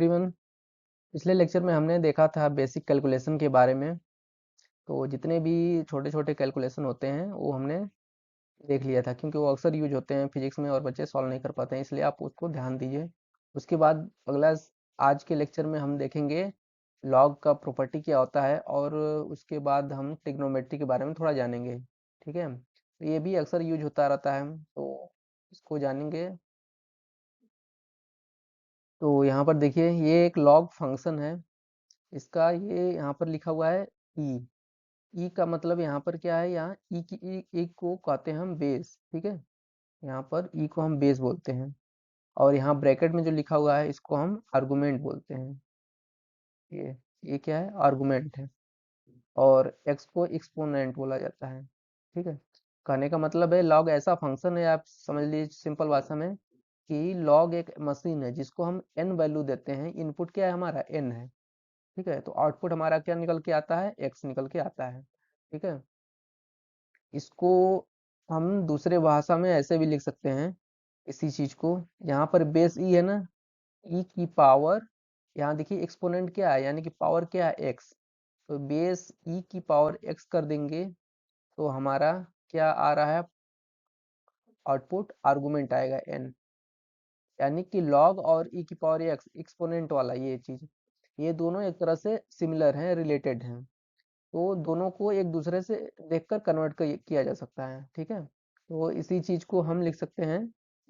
Everyone. पिछले lecture में हमने देखा था बेसिक कैलकुलेशन के बारे में। तो जितने भी छोटे छोटे कैलकुलेशन होते हैं वो हमने देख लिया था, क्योंकि वो अक्सर यूज होते हैं फिजिक्स में और बच्चे सॉल्व नहीं कर पाते हैं, इसलिए आप उसको ध्यान दीजिए। उसके बाद आज के लेक्चर में हम देखेंगे लॉग का प्रॉपर्टी क्या होता है, और उसके बाद हम ट्रिग्नोमेट्री के बारे में थोड़ा जानेंगे। ठीक है, तो ये भी अक्सर यूज होता रहता है, तो इसको जानेंगे। तो यहाँ पर देखिए, ये एक लॉग फंक्शन है। इसका ये यहाँ पर लिखा हुआ है ई। ई का मतलब यहाँ पर क्या है, यहाँ ई को कहते हैं हम बेस। ठीक है, यहाँ पर ई को हम बेस बोलते हैं, और यहाँ ब्रैकेट में जो लिखा हुआ है इसको हम आर्गुमेंट बोलते हैं। ये क्या है, आर्गुमेंट है। और एक्स को एक्सपोनेंट बोला जाता है। ठीक है, कहने का मतलब है लॉग ऐसा फंक्शन है, आप समझ लीजिए सिंपल भाषा में कि लॉग एक मशीन है जिसको हम एन वैल्यू देते हैं। इनपुट क्या है हमारा, एन है। ठीक है, तो आउटपुट हमारा क्या निकल के आता है, एक्स निकल के आता है। ठीक है, इसको हम दूसरे भाषा में ऐसे भी लिख सकते हैं इसी चीज को। यहाँ पर बेस ई है ना, ई की पावर, यहाँ देखिए एक्सपोनेंट क्या है, यानी कि पावर क्या है, एक्स। तो बेस ई की पावर एक्स कर देंगे तो हमारा क्या आ रहा है, आउटपुट आर्गुमेंट आएगा एन। यानी कि लॉग और ई की पावर एक्स एक्सपोनेंट वाला ये चीज, ये दोनों एक तरह से सिमिलर हैं, रिलेटेड हैं। तो दोनों को एक दूसरे से देखकर कन्वर्ट किया जा सकता है। ठीक है, तो इसी चीज को हम लिख सकते हैं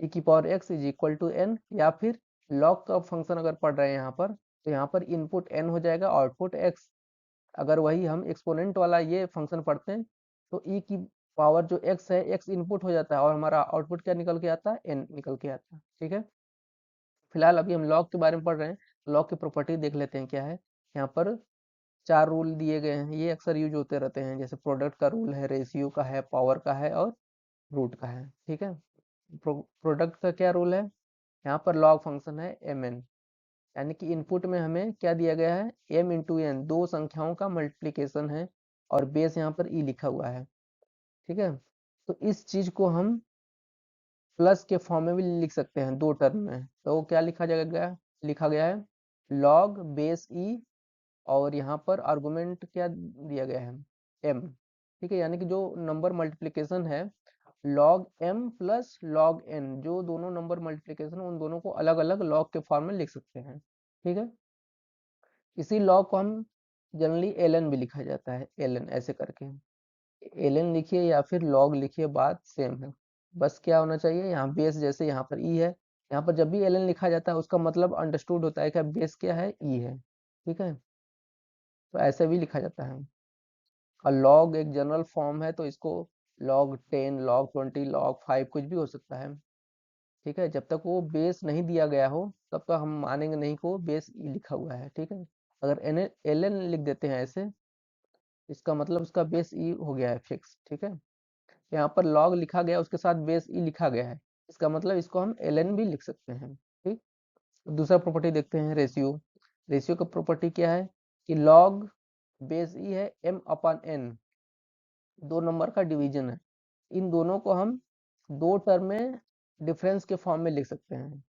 e की power x is equal to n, या फिर log का फंक्शन अगर पढ़ रहे हैं यहाँ पर, तो यहाँ पर इनपुट n हो जाएगा, आउटपुट x। अगर वही हम एक्सपोनेंट वाला ये फंक्शन पढ़ते हैं तो e की पावर जो x है, x इनपुट हो जाता है और हमारा आउटपुट क्या निकल के आता है, n निकल के आता है। ठीक है, फिलहाल अभी हम लॉग के बारे में पढ़ रहे हैं, लॉग की प्रॉपर्टी देख लेते हैं क्या है। यहाँ पर 4 रूल दिए गए हैं, ये अक्सर यूज होते रहते हैं, जैसे प्रोडक्ट का रूल है, रेशियो का है, पावर का है और रूट का है। ठीक है, प्रोडक्ट का क्या रूल है, यहाँ पर लॉग फंक्शन है एम एन, यानी कि इनपुट में हमें क्या दिया गया है, एम इंटू एन, दो संख्याओं का मल्टीप्लीकेशन है, और बेस यहाँ पर ई लिखा हुआ है। ठीक है, तो इस चीज को हम प्लस के फॉर्म में भी लिख सकते हैं दो टर्म में। तो क्या लिखा गया है लॉग बेस ई, और यहाँ पर आर्गुमेंट क्या दिया गया है, m। ठीक है, यानी कि जो नंबर मल्टीप्लिकेशन है log m plus log n, जो दोनों नंबर मल्टीप्लिकेशन उन दोनों को अलग अलग log के फॉर्म में लिख सकते हैं। ठीक है, इसी log को हम जनरली ln भी लिखा जाता है, ln ऐसे करके। ln लिखिए या फिर log लिखिए, बात सेम है। बस क्या होना चाहिए, यहाँ बेस जैसे यहाँ पर e है, यहाँ पर जब भी ln लिखा जाता है उसका मतलब अंडरस्टूड होता है कि बेस क्या है, e है। ठीक है, तो ऐसे भी लिखा जाता है। और लॉग एक जनरल फॉर्म है, तो इसको log 10, log 20, log 5 कुछ भी हो सकता है। ठीक है, जब तक वो बेस नहीं दिया गया हो तब तक हम मानेंगे नहीं को बेस ई लिखा हुआ है। ठीक है, अगर एन एल एन लिख देते हैं ऐसे, इसका मतलब उसका बेस ई हो गया है फिक्स। ठीक है, यहाँ पर log लिखा गया उसके साथ बेस ई लिखा गया है, इसका मतलब इसको हम एल एन भी लिख सकते हैं। ठीक, दूसरा प्रॉपर्टी देखते हैं, रेशियो। रेशियो का प्रॉपर्टी क्या है कि log बेस ई है m अपन n, दो नंबर का डिवीजन है। इन दोनों को हम दो टर्म में डिफरेंस के फॉर्म में लिख सकते हैं।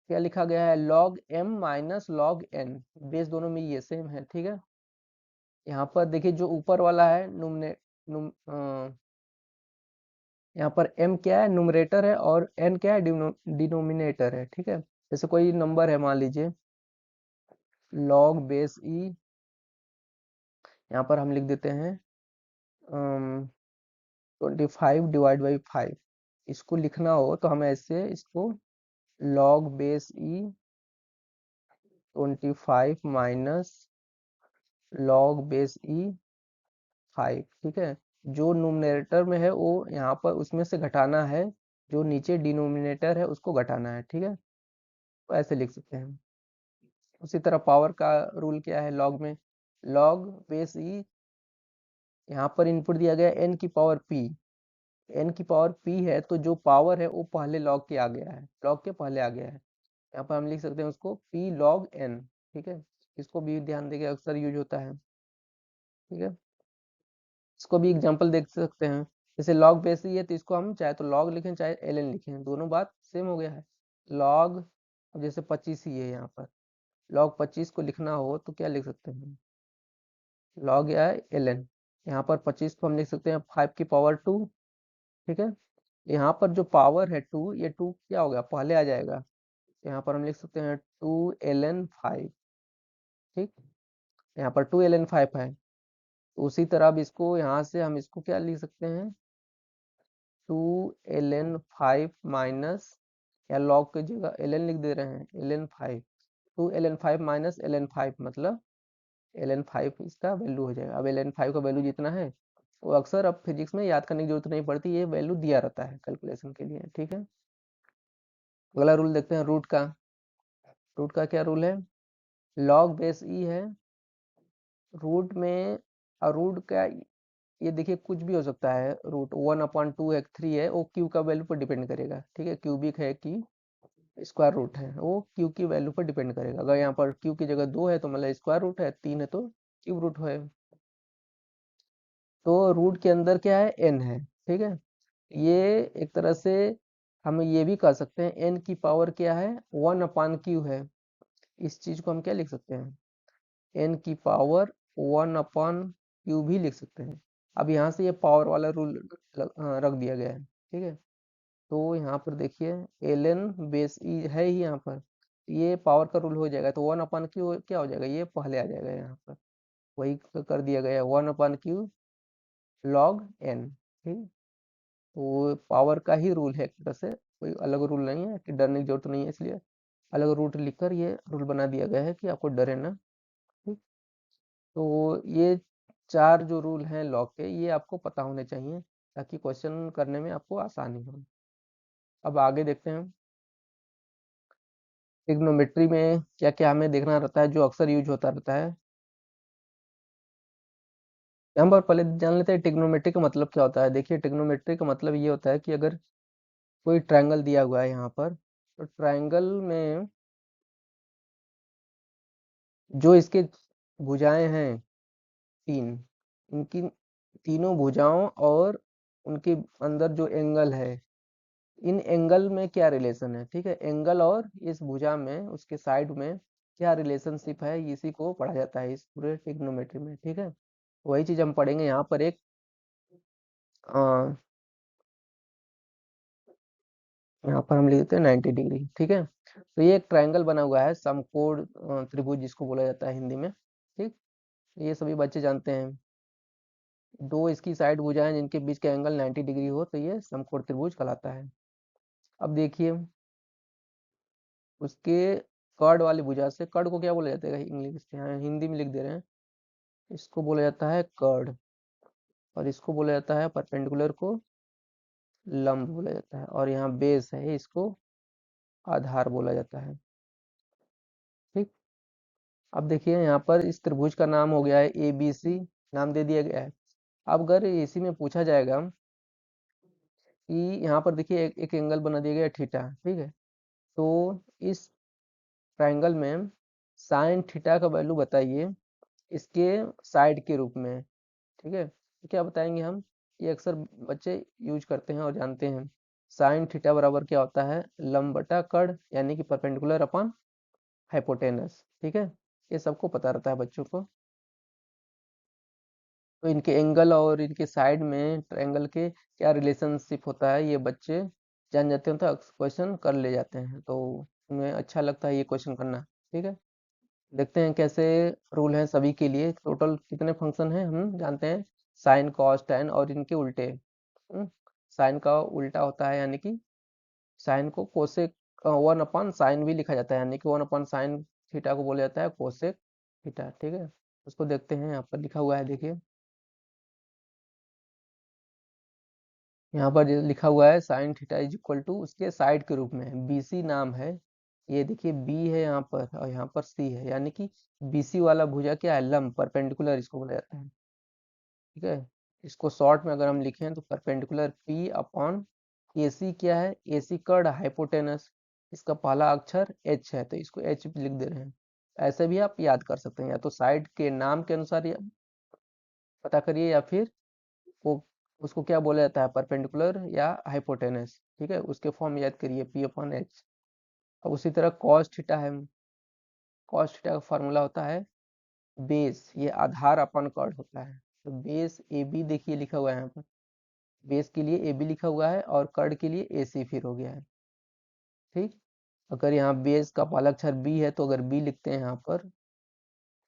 क्या लिखा गया है, log m minus log n, base दोनों में ये सेम है। ठीक है, यहाँ पर देखिए जो ऊपर वाला है यहाँ पर m क्या है, न्यूमरेटर है, और n क्या है, डिनोमिनेटर है। ठीक है, जैसे कोई नंबर है, मान लीजिए log बेस e, यहाँ पर हम लिख देते हैं 25 डिवाइड बाई 5। इसको लिखना हो तो हम ऐसे इसको log बेस ई 25 माइनस log बेस ई 5। ठीक है, जो न्यूमरेटर में है वो यहाँ पर उसमें से घटाना है, जो नीचे डिनोमिनेटर है उसको घटाना है। ठीक है, तो ऐसे लिख सकते हैं। उसी तरह पावर का रूल क्या है, log में log बेस ई, यहाँ पर इनपुट दिया गया n की पावर p, n की पावर p है, तो जो पावर है वो पहले log के आ गया है, log के पहले आ गया है। यहाँ पर हम लिख सकते हैं उसको p log n। ठीक है, इसको भी ध्यान देके अक्सर यूज होता है। ठीक है, इसको भी एग्जांपल देख सकते हैं, जैसे log बेस ही है तो इसको हम चाहे तो log लिखें चाहे ln लिखें, दोनों बात सेम हो गया है। log, अब जैसे 25 ही है यहाँ पर, log 25 को लिखना हो तो क्या लिख सकते हैं, log या ln। यहाँ पर 25 को हम लिख सकते हैं 5 की पावर 2, ठीक है। यहाँ पर जो पावर है 2, ये 2 क्या होगा, पहले आ जाएगा। यहाँ पर हम लिख सकते हैं 2ln5, ठीक। यहाँ पर 2ln5 है, तो उसी तरह अब इसको यहाँ से हम इसको क्या लिख सकते हैं, 2ln5 माइनस, या log की जगह ln लिख दे रहे हैं, ln5, 2ln5 माइनस ln5 मतलब ln5 इसका वैल्यू हो जाएगा। अब ln5 का वैल्यू जितना है वो अक्सर अब फिजिक्स में याद करने की जरूरत नहीं पड़ती, ये वैल्यू दिया रहता है कैलकुलेशन के लिए, ठीक है। अगला रूल देखते हैं रूट का। रूट का क्या रूल है, log बेस ई है रूट में, और रूट का ये देखिए कुछ भी हो सकता है, रूट 1/2 है, 3 है, वो क्यू का वैल्यू पर डिपेंड करेगा, ठीक है। क्यूबिक है कि स्क्वायर रूट है, वो क्यू की वैल्यू पर डिपेंड करेगा। अगर यहाँ पर क्यू की जगह 2 है तो मतलब स्क्वायर रूट है, 3 है तो क्यूब रूट है। तो रूट के अंदर क्या है, एन है, ठीक है। ये एक तरह से हम ये भी कर सकते हैं, एन की पावर क्या है, 1/क्यू है। इस चीज को हम क्या लिख सकते हैं, एन की पावर 1/क्यू भी लिख सकते हैं। अब यहाँ से ये पावर वाला रूल रख दिया गया है, ठीक है। तो यहाँ पर देखिए ln बेस ई है ही यहाँ पर, ये पावर का रूल हो जाएगा, तो 1/क्यू क्या हो जाएगा, ये पहले आ जाएगा यहाँ पर, वही कर दिया गया है 1/क्यू log n, ठीक है। तो पावर का ही रूल है एक तरह से, कोई अलग रूल नहीं है कि डरने की जरूरत नहीं है, इसलिए अलग रूट लिखकर ये रूल बना दिया गया है कि आपको डरे ना, ठीक। तो ये 4 जो रूल हैं लॉग के, ये आपको पता होने चाहिए ताकि क्वेश्चन करने में आपको आसानी हो। अब आगे देखते हैं ट्रिग्नोमेट्री में क्या क्या हमें देखना रहता है जो अक्सर यूज होता रहता है। हम पर पहले जान लेते हैं ट्रिग्नोमेट्री का मतलब क्या होता है। देखिए ट्रिग्नोमेट्री का मतलब ये होता है कि अगर कोई ट्रायंगल दिया हुआ है यहाँ पर, तो ट्रायंगल में जो इसके भुजाएं हैं 3, इनकी तीनों भुजाओं और उनके अंदर जो एंगल है, इन एंगल में क्या रिलेशन है, ठीक है। एंगल और इस भुजा में उसके साइड में क्या रिलेशनशिप है, इसी को पढ़ा जाता है इस पूरे ट्रिग्नोमेट्री में, ठीक है। वही चीज हम पढ़ेंगे यहाँ पर एक अ, यहाँ पर हम लिख देते हैं 90 डिग्री, ठीक है। तो ये एक ट्रायंगल बना हुआ है, समकोण त्रिभुज जिसको बोला जाता है हिंदी में, ठीक। ये सभी बच्चे जानते हैं, दो इसकी साइड भुजाएं जिनके बीच का एंगल 90 डिग्री हो तो ये समकोण त्रिभुज कहलाता है। अब देखिए उसके कर्ण वाली भुजा से, कर्ण को क्या बोला जाता है इंग्लिश में, यहाँ हिंदी में लिख दे रहे हैं, इसको बोला जाता है कर्ण, और इसको बोला जाता है परपेंडिकुलर को लंब बोला जाता है, और यहाँ बेस है इसको आधार बोला जाता है, ठीक। अब देखिए यहाँ पर इस त्रिभुज का नाम हो गया है ए बी सी, नाम दे दिया गया है। अब अगर इसी में पूछा जाएगा कि यहाँ पर देखिए एक एंगल बना दिया गया है थीटा, ठीक है। तो इस ट्रायंगल में साइन थीटा का वैल्यू बताइए इसके साइड के रूप में, ठीक है। तो क्या बताएंगे हम, ये अक्सर बच्चे यूज करते हैं और जानते हैं, साइन थीटा बराबर क्या होता है, लंब बटा कर्ण, यानी कि परपेंडिकुलर अपॉन हाइपोटेनस, ठीक है। ये सबको पता रहता है बच्चों को। तो इनके एंगल और इनके साइड में ट्रायंगल के क्या रिलेशनशिप होता है ये बच्चे जान जाते हैं, तो क्वेश्चन कर ले जाते हैं, तो उन्हें अच्छा लगता है ये क्वेश्चन करना, ठीक है। देखते हैं कैसे रूल हैं सभी के लिए। टोटल कितने फंक्शन हैं हम जानते हैं, साइन कॉस टेन और इनके उल्टे। साइन का उल्टा होता है, यानी कि साइन को कोसेक 1/साइन भी लिखा जाता है, यानी कि 1/साइन थीटा को बोला जाता है कोसेक थीटा, ठीक है। उसको देखते हैं, यहाँ पर लिखा हुआ है देखिए, यहाँ पर जो लिखा हुआ है sine theta is equal to उसके साइड के रूप में बी सी नाम है। ये देखिए बी है यहाँ पर और यहाँ पर सी है, यानी कि बीसी वाला भुजा क्या है, लंब परपेंडिकुलर इसको बोला जाता है, ठीक है। इसको शॉर्ट में अगर हम लिखें तो परपेंडिकुलर पी अपॉन ए सी क्या है, ए सी कर्ण हाइपोटेनस, इसका पहला अक्षर एच है तो इसको एच लिख दे रहे हैं। ऐसे भी आप याद कर सकते हैं, या तो साइड के नाम के अनुसार पता करिए, या फिर वो उसको क्या बोला जाता है, परपेंडिकुलर या हाइपोटेनस, ठीक है, उसके फॉर्म याद करिए पी अपॉन एच। अब उसी तरह कॉस थीटा है, कॉस थीटा का फॉर्मूला होता है बेस, ये आधार अपन कॉर्ड होता है। तो बेस ए बी देखिए लिखा हुआ है यहाँ पर, बेस के लिए ए बी लिखा हुआ है और कर्ड के लिए ए सी फिर हो गया है। ठीक, अगर यहाँ बेस का पहला अक्षर बी है तो अगर बी लिखते हैं यहाँ पर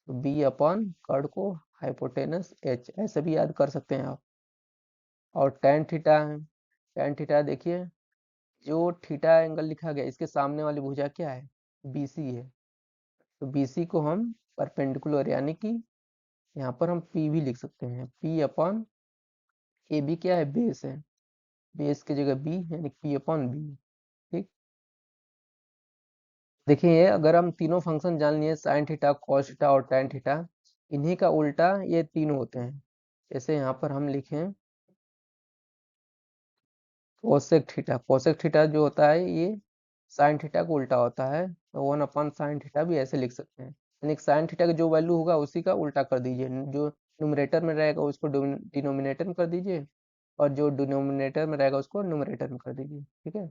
तो बी अपॉन कर्ड को हाइपोटेनस एच, ऐसे भी याद कर सकते हैं आप। और टेन थीटा है, टेन थीटा देखिए जो थीटा एंगल लिखा गया इसके सामने वाली भुजा क्या है, बी सी है। तो बी सी को हम परपेंडिकुलर यानी कि यहाँ पर हम पी भी लिख सकते हैं, पी अपॉन ए बी क्या है, बेस है, बेस की जगह बी यानी पी अपॉन बी। ठीक, देखिए अगर हम तीनों फंक्शन जान लिए साइन थीटा कॉस थीटा और टेन थीटा, इन्हीं का उल्टा ये तीनों होते हैं। जैसे यहाँ पर हम लिखें कोसेक थीटा, कोसेक थीटा जो होता है ये साइन थीटा को उल्टा होता है, तो वन अपॉन साइन थीटा भी ऐसे लिख सकते हैं। यानी साइन थीटा का जो वैल्यू होगा उसी का उल्टा कर दीजिए, जो न्यूमरेटर में रहेगा उसको डिनोमिनेटर में कर दीजिए और जो डिनोमिनेटर में रहेगा उसको न्यूमरेटर में कर दीजिए। ठीक है,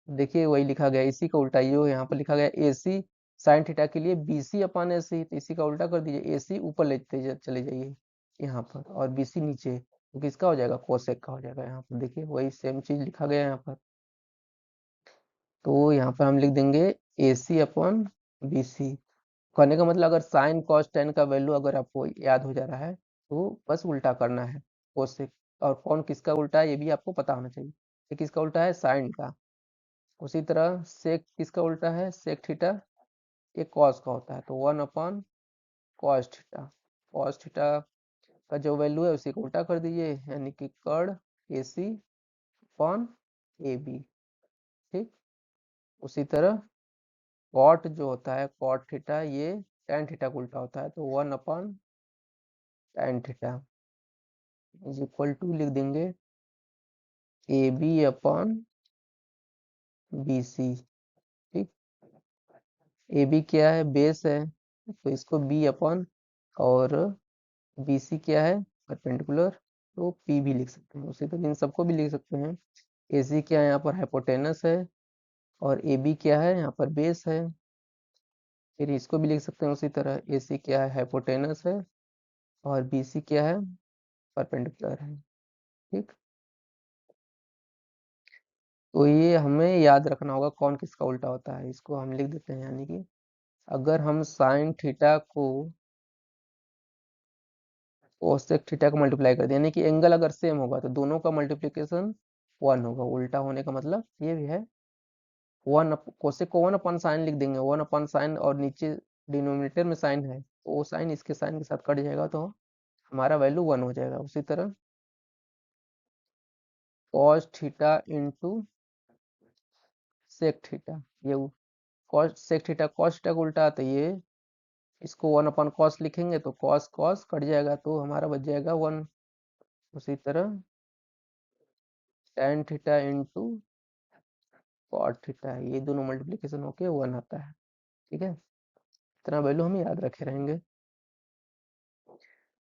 देखिए वही लिखा गया, इसी का उल्टा ये यहाँ पर लिखा गया ए सी साइन थीटा के लिए बी सी अपॉन ए सी, तो इसी का उल्टा कर दीजिए, ए सी ऊपर लेते चले जाइए यहाँ पर और बी सी नीचे, तो किसका हो जाएगा, कोसेक का हो जाएगा। यहाँ पर देखिए वही सेम चीज लिखा गया है यहाँ पर। तो यहाँ पर हम लिख देंगे ए सी अपॉन बी सी। कहने का मतलब अगर साइन कॉस टेन का वैल्यू अगर आपको याद हो जा रहा है तो बस उल्टा करना है कोसेक। और कौन किसका उल्टा है ये भी आपको पता होना चाहिए, ये किसका उल्टा है, साइन का। उसी तरह सेक किसका उल्टा है, सेक थीटा, ये कॉस का होता है, तो one upon cos theta. Cos theta का जो वैल्यू है उसी को उल्टा कर दीजिए, यानी कि कर्ड A C upon A B. ठीक, उसी तरह कॉट जो होता है कॉट थीटा, ये टेन थीटा का उल्टा होता है, तो one upon tan theta is equal to लिख देंगे A B upon B C. ठीक, ए बी क्या है, बेस है, तो इसको बी अपॉन, और बी सी क्या है, परपेंडिकुलर, तो पी भी लिख सकते हैं। उसी तरह इन सबको भी लिख सकते हैं। ए सी क्या है, यहाँ पर हाइपोटेनस है, और ए बी क्या है, यहाँ पर बेस है। फिर इसको भी लिख सकते हैं उसी तरह, ए सी क्या है, हाइपोटेनस है, और बी सी क्या है, परपेंडिकुलर है। ठीक, तो ये हमें याद रखना होगा कौन किसका उल्टा होता है, इसको हम लिख देते हैं। यानी कि अगर हम साइन थीटा को कोसेक थीटा को मल्टीप्लाई कर दें, यानी कि एंगल अगर सेम होगा तो दोनों का मल्टीप्लिकेशन वन होगा। उल्टा होने का मतलब ये भी है, वन कोसेक को वन अपन साइन लिख देंगे, वन अपन साइन, और नीचे डिनोमिनेटर में साइन है तो वो साइन इसके साइन के साथ कट जाएगा, तो हमारा वैल्यू वन हो जाएगा। उसी तरह cos theta into sec theta, ये cos sec theta cos theta को उल्टा, तो ये इसको वन अपॉन कॉस लिखेंगे तो कॉस कॉस कट जाएगा तो हमारा बच जाएगा वन। उसी तरह tan theta into cot theta, ये दोनों मल्टीप्लिकेशन होके वन आता है। ठीक है, इतना वैल्यू हम याद रखे रहेंगे।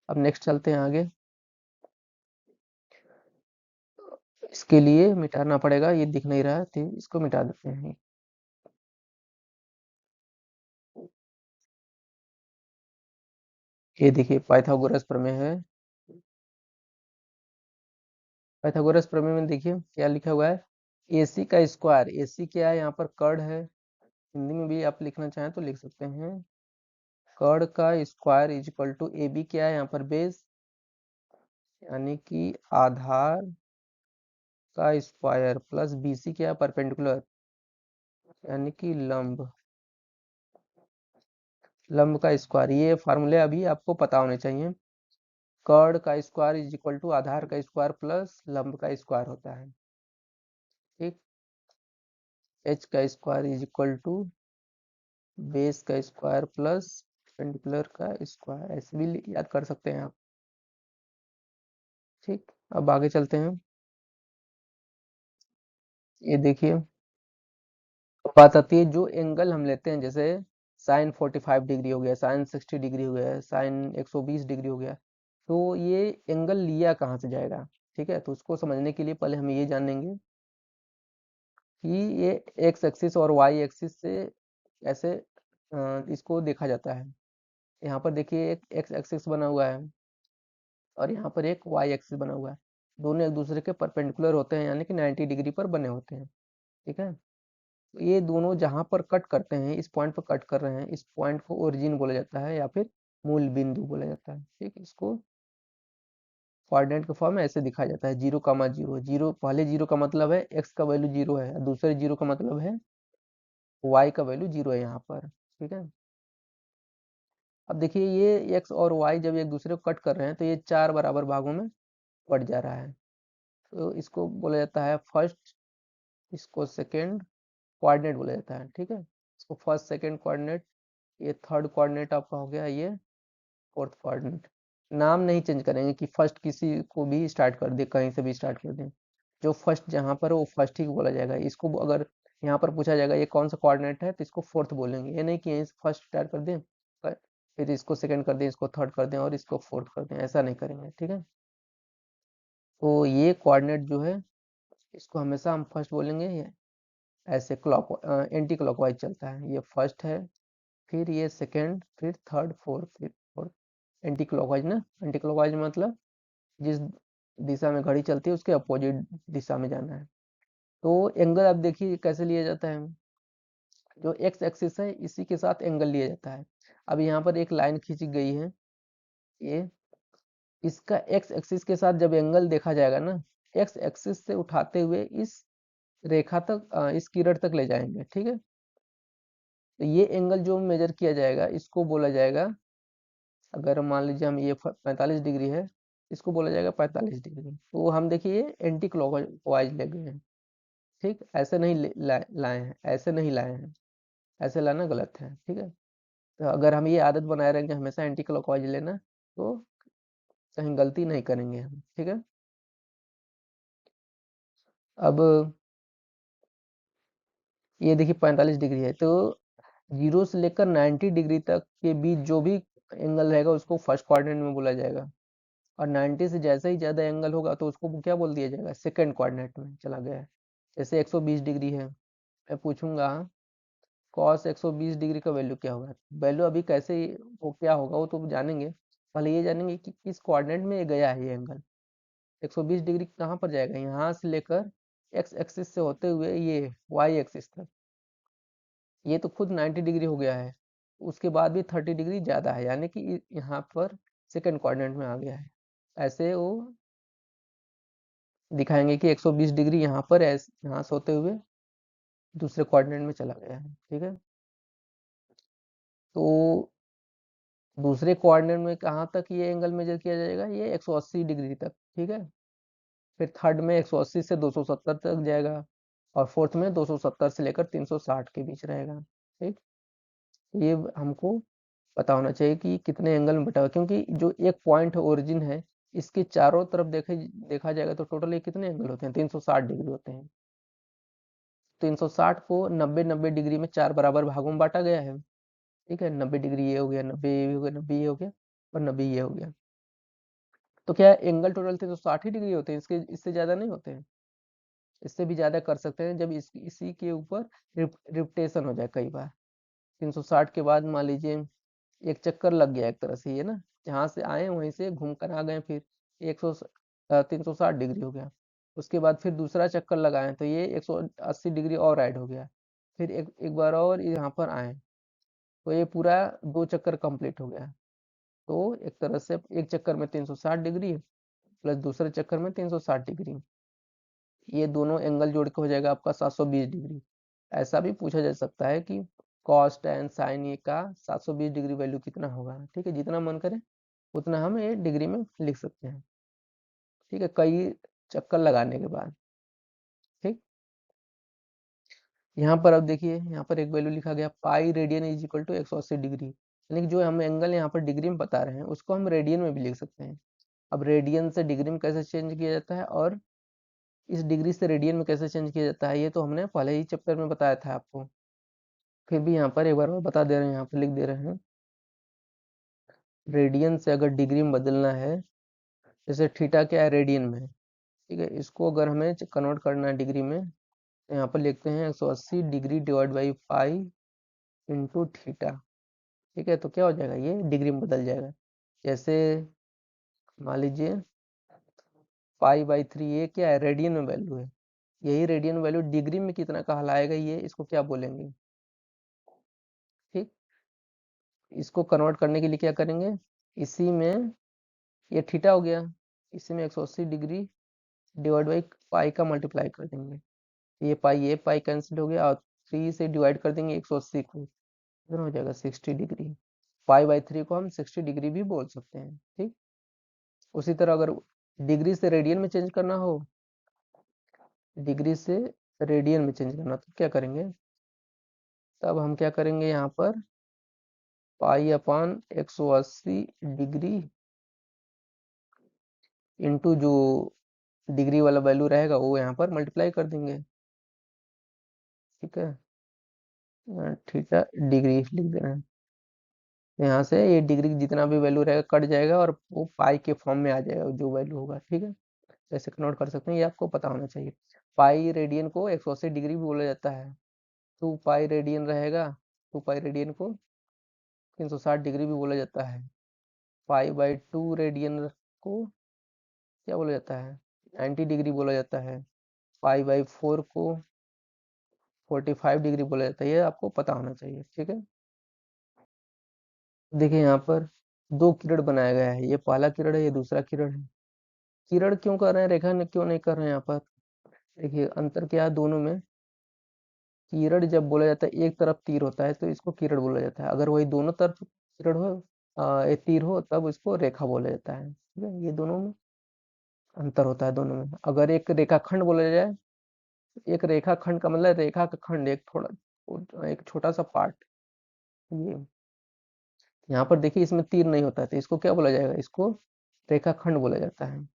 अब नेक्स्ट चलते हैं आगे। इसके लिए मिटाना पड़ेगा, ये दिख नहीं रहा है तो इसको मिटा देते हैं। ये देखिए पाइथागोरस प्रमेय है। पाइथागोरस प्रमेय में देखिए क्या लिखा हुआ है, AC का स्क्वायर, AC क्या है, यहाँ पर कर्ड है, हिंदी में भी आप लिखना चाहें तो लिख सकते हैं, कर्ड का square is equal to A B क्या है, यहाँ पर बेस यानी कि आधार का स्क्वायर, प्लस बी सी क्या है, परपेंडिकुलर यानी कि लंब, लंब का स्क्वायर। ये फार्मूले अभी आपको पता होने चाहिए, कर्ड का स्क्वायर इज इक्वल टू आधार का स्क्वायर प्लस लंब का स्क्वायर होता है। ठीक, एच का square is equal to base का स्क्वायर प्लस परपेंडिकुलर का स्क्वायर, ऐसे भी याद कर सकते हैं आप। ठीक, अब आगे चलते हैं। ये देखिए बात आती है जो एंगल हम लेते हैं, जैसे साइन 45 डिग्री हो गया, साइन 60 डिग्री हो गया, साइन 120 डिग्री हो गया, तो ये एंगल लिया कहाँ से जाएगा। ठीक है, तो उसको समझने के लिए पहले हम ये जानेंगे कि ये एक्स एक्सिस और वाई एक्सिस से कैसे इसको देखा जाता है। यहाँ पर देखिए एक एक्स एक्सिस बना हुआ है और यहाँ पर एक वाई एक्सिस बना हुआ है। दोनों एक दूसरे के परपेंडिकुलर होते हैं, यानी कि 90 डिग्री पर बने होते हैं। ठीक है, तो ये दोनों जहाँ पर कट करते हैं, इस पॉइंट पर कट कर रहे हैं, इस पॉइंट को ओरिजिन बोला जाता है या फिर मूल बिंदु बोला जाता है। ठीक, इसको कोऑर्डिनेट के फॉर्म में ऐसे दिखाया जाता है, 0,0। जीरो, पहले जीरो का मतलब है एक्स का वैल्यू जीरो है, दूसरे जीरो का मतलब है वाई का वैल्यू जीरो है यहाँ पर। ठीक है, अब देखिए ये एक्स और वाई जब एक दूसरे को कट कर रहे हैं तो ये 4 बराबर भागों में बट जा रहा है। तो इसको बोला जाता है फर्स्ट, इसको सेकेंड कोऑर्डिनेट बोला जाता है। ठीक है, इसको फर्स्ट सेकेंड कोऑर्डिनेट, ये थर्ड कोऑर्डिनेट आपका हो गया, ये फोर्थ कोऑर्डिनेट। नाम नहीं चेंज करेंगे कि फर्स्ट किसी को भी स्टार्ट कर दे, कहीं से भी स्टार्ट कर दें, जो फर्स्ट जहाँ पर है वो फर्स्ट ही बोला जाएगा। इसको अगर यहाँ पर पूछा जाएगा ये कौन सा कोऑर्डिनेट है, तो इसको फोर्थ बोलेंगे। ये नहीं कि यहीं से फर्स्ट स्टार्ट कर दें फिर इसको सेकंड कर दें, इसको थर्ड कर दें और इसको फोर्थ कर दें, ऐसा नहीं करेंगे। ठीक है, तो ये कोऑर्डिनेट जो है इसको हमेशा हम फर्स्ट बोलेंगे। ये ऐसे क्लॉक एंटी क्लॉकवाइज चलता है, ये फर्स्ट है, फिर ये सेकंड, फिर थर्ड, फोर्थ, फिर फोर्थ। एंटी क्लॉकवाइज ना, एंटी क्लॉकवाइज मतलब जिस दिशा में घड़ी चलती है उसके अपोजिट दिशा में जाना है। तो एंगल आप देखिए कैसे लिया जाता है, जो एक्स एक्सिस है इसी के साथ एंगल लिया जाता है। अब यहाँ पर एक लाइन खींची गई है, ये इसका एक्स एक्सिस के साथ जब एंगल देखा जाएगा ना, एक्स एक्सिस से उठाते हुए इस रेखा तक, इस किरण तक ले जाएंगे। ठीक है, तो ये एंगल जो मेजर किया जाएगा इसको बोला जाएगा, अगर मान लीजिए हम ये 45 डिग्री है, इसको बोला जाएगा 45 डिग्री। तो हम देखिए ये एंटी क्लॉकवाइज ले गए हैं। ठीक, ऐसे नहीं लाए हैं, ऐसे नहीं लाए हैं, ऐसे लाना गलत है। ठीक है, तो अगर हम ये आदत बनाए रहेंगे हमेशा एंटी क्लॉकवाइज लेना, तो कहीं गलती नहीं करेंगे हम। ठीक है, अब ये देखिए 45 डिग्री है, तो 0 से लेकर 90 डिग्री तक के बीच जो भी एंगल रहेगा उसको फर्स्ट क्वाड्रेंट में बोला जाएगा, और 90 से जैसे ही ज्यादा एंगल होगा तो उसको क्या बोल दिया जाएगा, सेकंड क्वाड्रेंट में चला गया है। जैसे 120 डिग्री है, मैं पूछूंगा कॉस 120 डिग्री का वैल्यू क्या होगा। वैल्यू अभी कैसे वो क्या होगा वो तो जानेंगे, पहले ये जानेंगे कि किस क्वाड्रेंट में ये गया है ये एंगल। 120 डिग्री कहाँ पर जाएगा, यहाँ से लेकर एक्स एक्सिस से होते हुए ये वाई एक्सिस तक, ये तो खुद 90 डिग्री हो गया है, उसके बाद भी 30 डिग्री ज्यादा है, यानी कि यहाँ पर सेकंड क्वाड्रेंट में आ गया है। ऐसे वो दिखाएंगे कि 120 डिग्री यहाँ पर यहाँ से होते हुए दूसरे क्वाड्रेंट में चला गया है। ठीक है, तो दूसरे क्वाड्रेंट में कहाँ तक ये एंगल मेजर किया जाएगा, ये 180 डिग्री तक। ठीक है, फिर थर्ड में 180 से 270 तक जाएगा, और फोर्थ में 270 से लेकर 360 के बीच रहेगा। ठीक, ये हमको पता होना चाहिए कि कितने एंगल में बटा हुआ है, क्योंकि जो एक पॉइंट ओरिजिन है इसके चारों तरफ देखा जाएगा तो टोटल ये कितने एंगल होते हैं, 360 डिग्री होते हैं। 360 को 90-90 डिग्री में 4 बराबर भागों में बांटा गया है। ठीक है, 90 डिग्री ये हो गया, 90 ये हो गया, 90 ये हो गया और 90 ये हो गया। तो क्या एंगल टोटल 360 ही डिग्री होते हैं, इसके इससे ज्यादा नहीं होते हैं। इससे भी ज्यादा कर सकते हैं जब इसी के ऊपर रिपटेशन हो जाए कई बार। 360 के बाद मान लीजिए एक चक्कर लग गया एक तरह से, ये ना जहाँ से आए वहीं से घूम कर आ गए, फिर 360 डिग्री हो गया। उसके बाद फिर दूसरा चक्कर लगाए तो ये 180 डिग्री और ऐड हो गया। फिर एक एक बार और यहाँ पर आए तो ये पूरा 2 चक्कर कंप्लीट हो गया। तो एक तरह से एक चक्कर में 360 डिग्री प्लस दूसरे चक्कर में 360 डिग्री, ये दोनों एंगल जोड़ के हो जाएगा आपका 720 डिग्री। ऐसा भी पूछा जा सकता है कि कॉस टेन साइन ये का 720 डिग्री वैल्यू कितना होगा। ठीक है, जितना मन करे उतना हम ये डिग्री में लिख सकते हैं। ठीक है, कई चक्कर लगाने के बाद। ठीक, यहाँ पर अब देखिए यहाँ पर एक वैल्यू लिखा गया pi radian is equal to 180 degree, यानी कि जो हम एंगल यहाँ पर डिग्री में बता रहे हैं उसको हम रेडियन में भी लिख सकते हैं। अब रेडियन से डिग्री में कैसे चेंज किया जाता है और इस डिग्री से रेडियन में कैसे चेंज किया जाता है, ये तो हमने पहले ही चैप्टर में बताया था आपको। फिर भी यहाँ पर एक बार और बता दे रहे हैं, यहाँ पर लिख दे रहे हैं। रेडियन से अगर डिग्री में बदलना है, जैसे थीटा क्या है रेडियन में, ठीक है, इसको अगर हमें कन्वर्ट करना है डिग्री में, तो यहाँ पर लिखते हैं 180 degree divide by pi into theta. ठीक है, तो क्या हो जाएगा, ये डिग्री में बदल जाएगा। जैसे मान लीजिए π/3 ये क्या है, रेडियन में वैल्यू है। यही रेडियन वैल्यू डिग्री में कितना कहलाएगा, ये इसको क्या बोलेंगे। ठीक, इसको कन्वर्ट करने के लिए क्या करेंगे, इसी में ये थीटा हो गया, इसी में 180 डिग्री डिवाइड बाई पाई का मल्टीप्लाई कर देंगे। ये पाई कैंसिल हो गया, और 3 से डिवाइड कर देंगे 180 को, कितना हो जाएगा 60 डिग्री। π/3 को हम 60 डिग्री भी बोल सकते हैं। ठीक, उसी तरह अगर डिग्री से रेडियन में चेंज करना हो, डिग्री से रेडियन में चेंज करना, तो क्या करेंगे, तब हम क्या करेंगे, यहाँ पर π/180 डिग्री इंटू जो डिग्री वाला वैल्यू रहेगा वो यहाँ पर मल्टीप्लाई कर देंगे। ठीक है, थीटा डिग्री लिख देना है। यहाँ से ये डिग्री जितना भी वैल्यू रहेगा कट जाएगा, और वो पाई के फॉर्म में आ जाएगा जो वैल्यू होगा। ठीक है, ऐसे नोट कर सकते हैं, ये आपको पता होना चाहिए। पाई रेडियन को 180 डिग्री भी बोला जाता है। 2 पाई रेडियन रहेगा, 2 पाई रेडियन को 360 डिग्री भी बोला जाता है। π/2 रेडियन को क्या बोला जाता है, 90 डिग्री बोला जाता है। π/4 को 45 डिग्री बोला जाता है, ये आपको पता होना चाहिए। ठीक है, देखिए यहाँ पर दो किरण बनाया गया है, ये पहला किरण है, ये दूसरा किरण है। किरण क्यों कर रहे हैं, रेखा क्यों नहीं कर रहे हैं यहाँ पर, देखिए अंतर क्या है दोनों में। किरण जब बोला जाता है एक तरफ तीर होता है तो इसको किरण बोला जाता है, अगर वही दोनों तरफ किरण हो, एक तीर हो, तब इसको रेखा बोला जाता है। ठीक है, ये दोनों में अंतर होता है दोनों में। अगर एक रेखाखंड बोला जाए, एक रेखाखंड का मतलब रेखा का खंड, एक थोड़ा एक छोटा सा पार्ट। ये यहाँ पर देखिए इसमें तीर नहीं होता है, तो इसको क्या बोला जाएगा, इसको रेखाखंड बोला जाता है।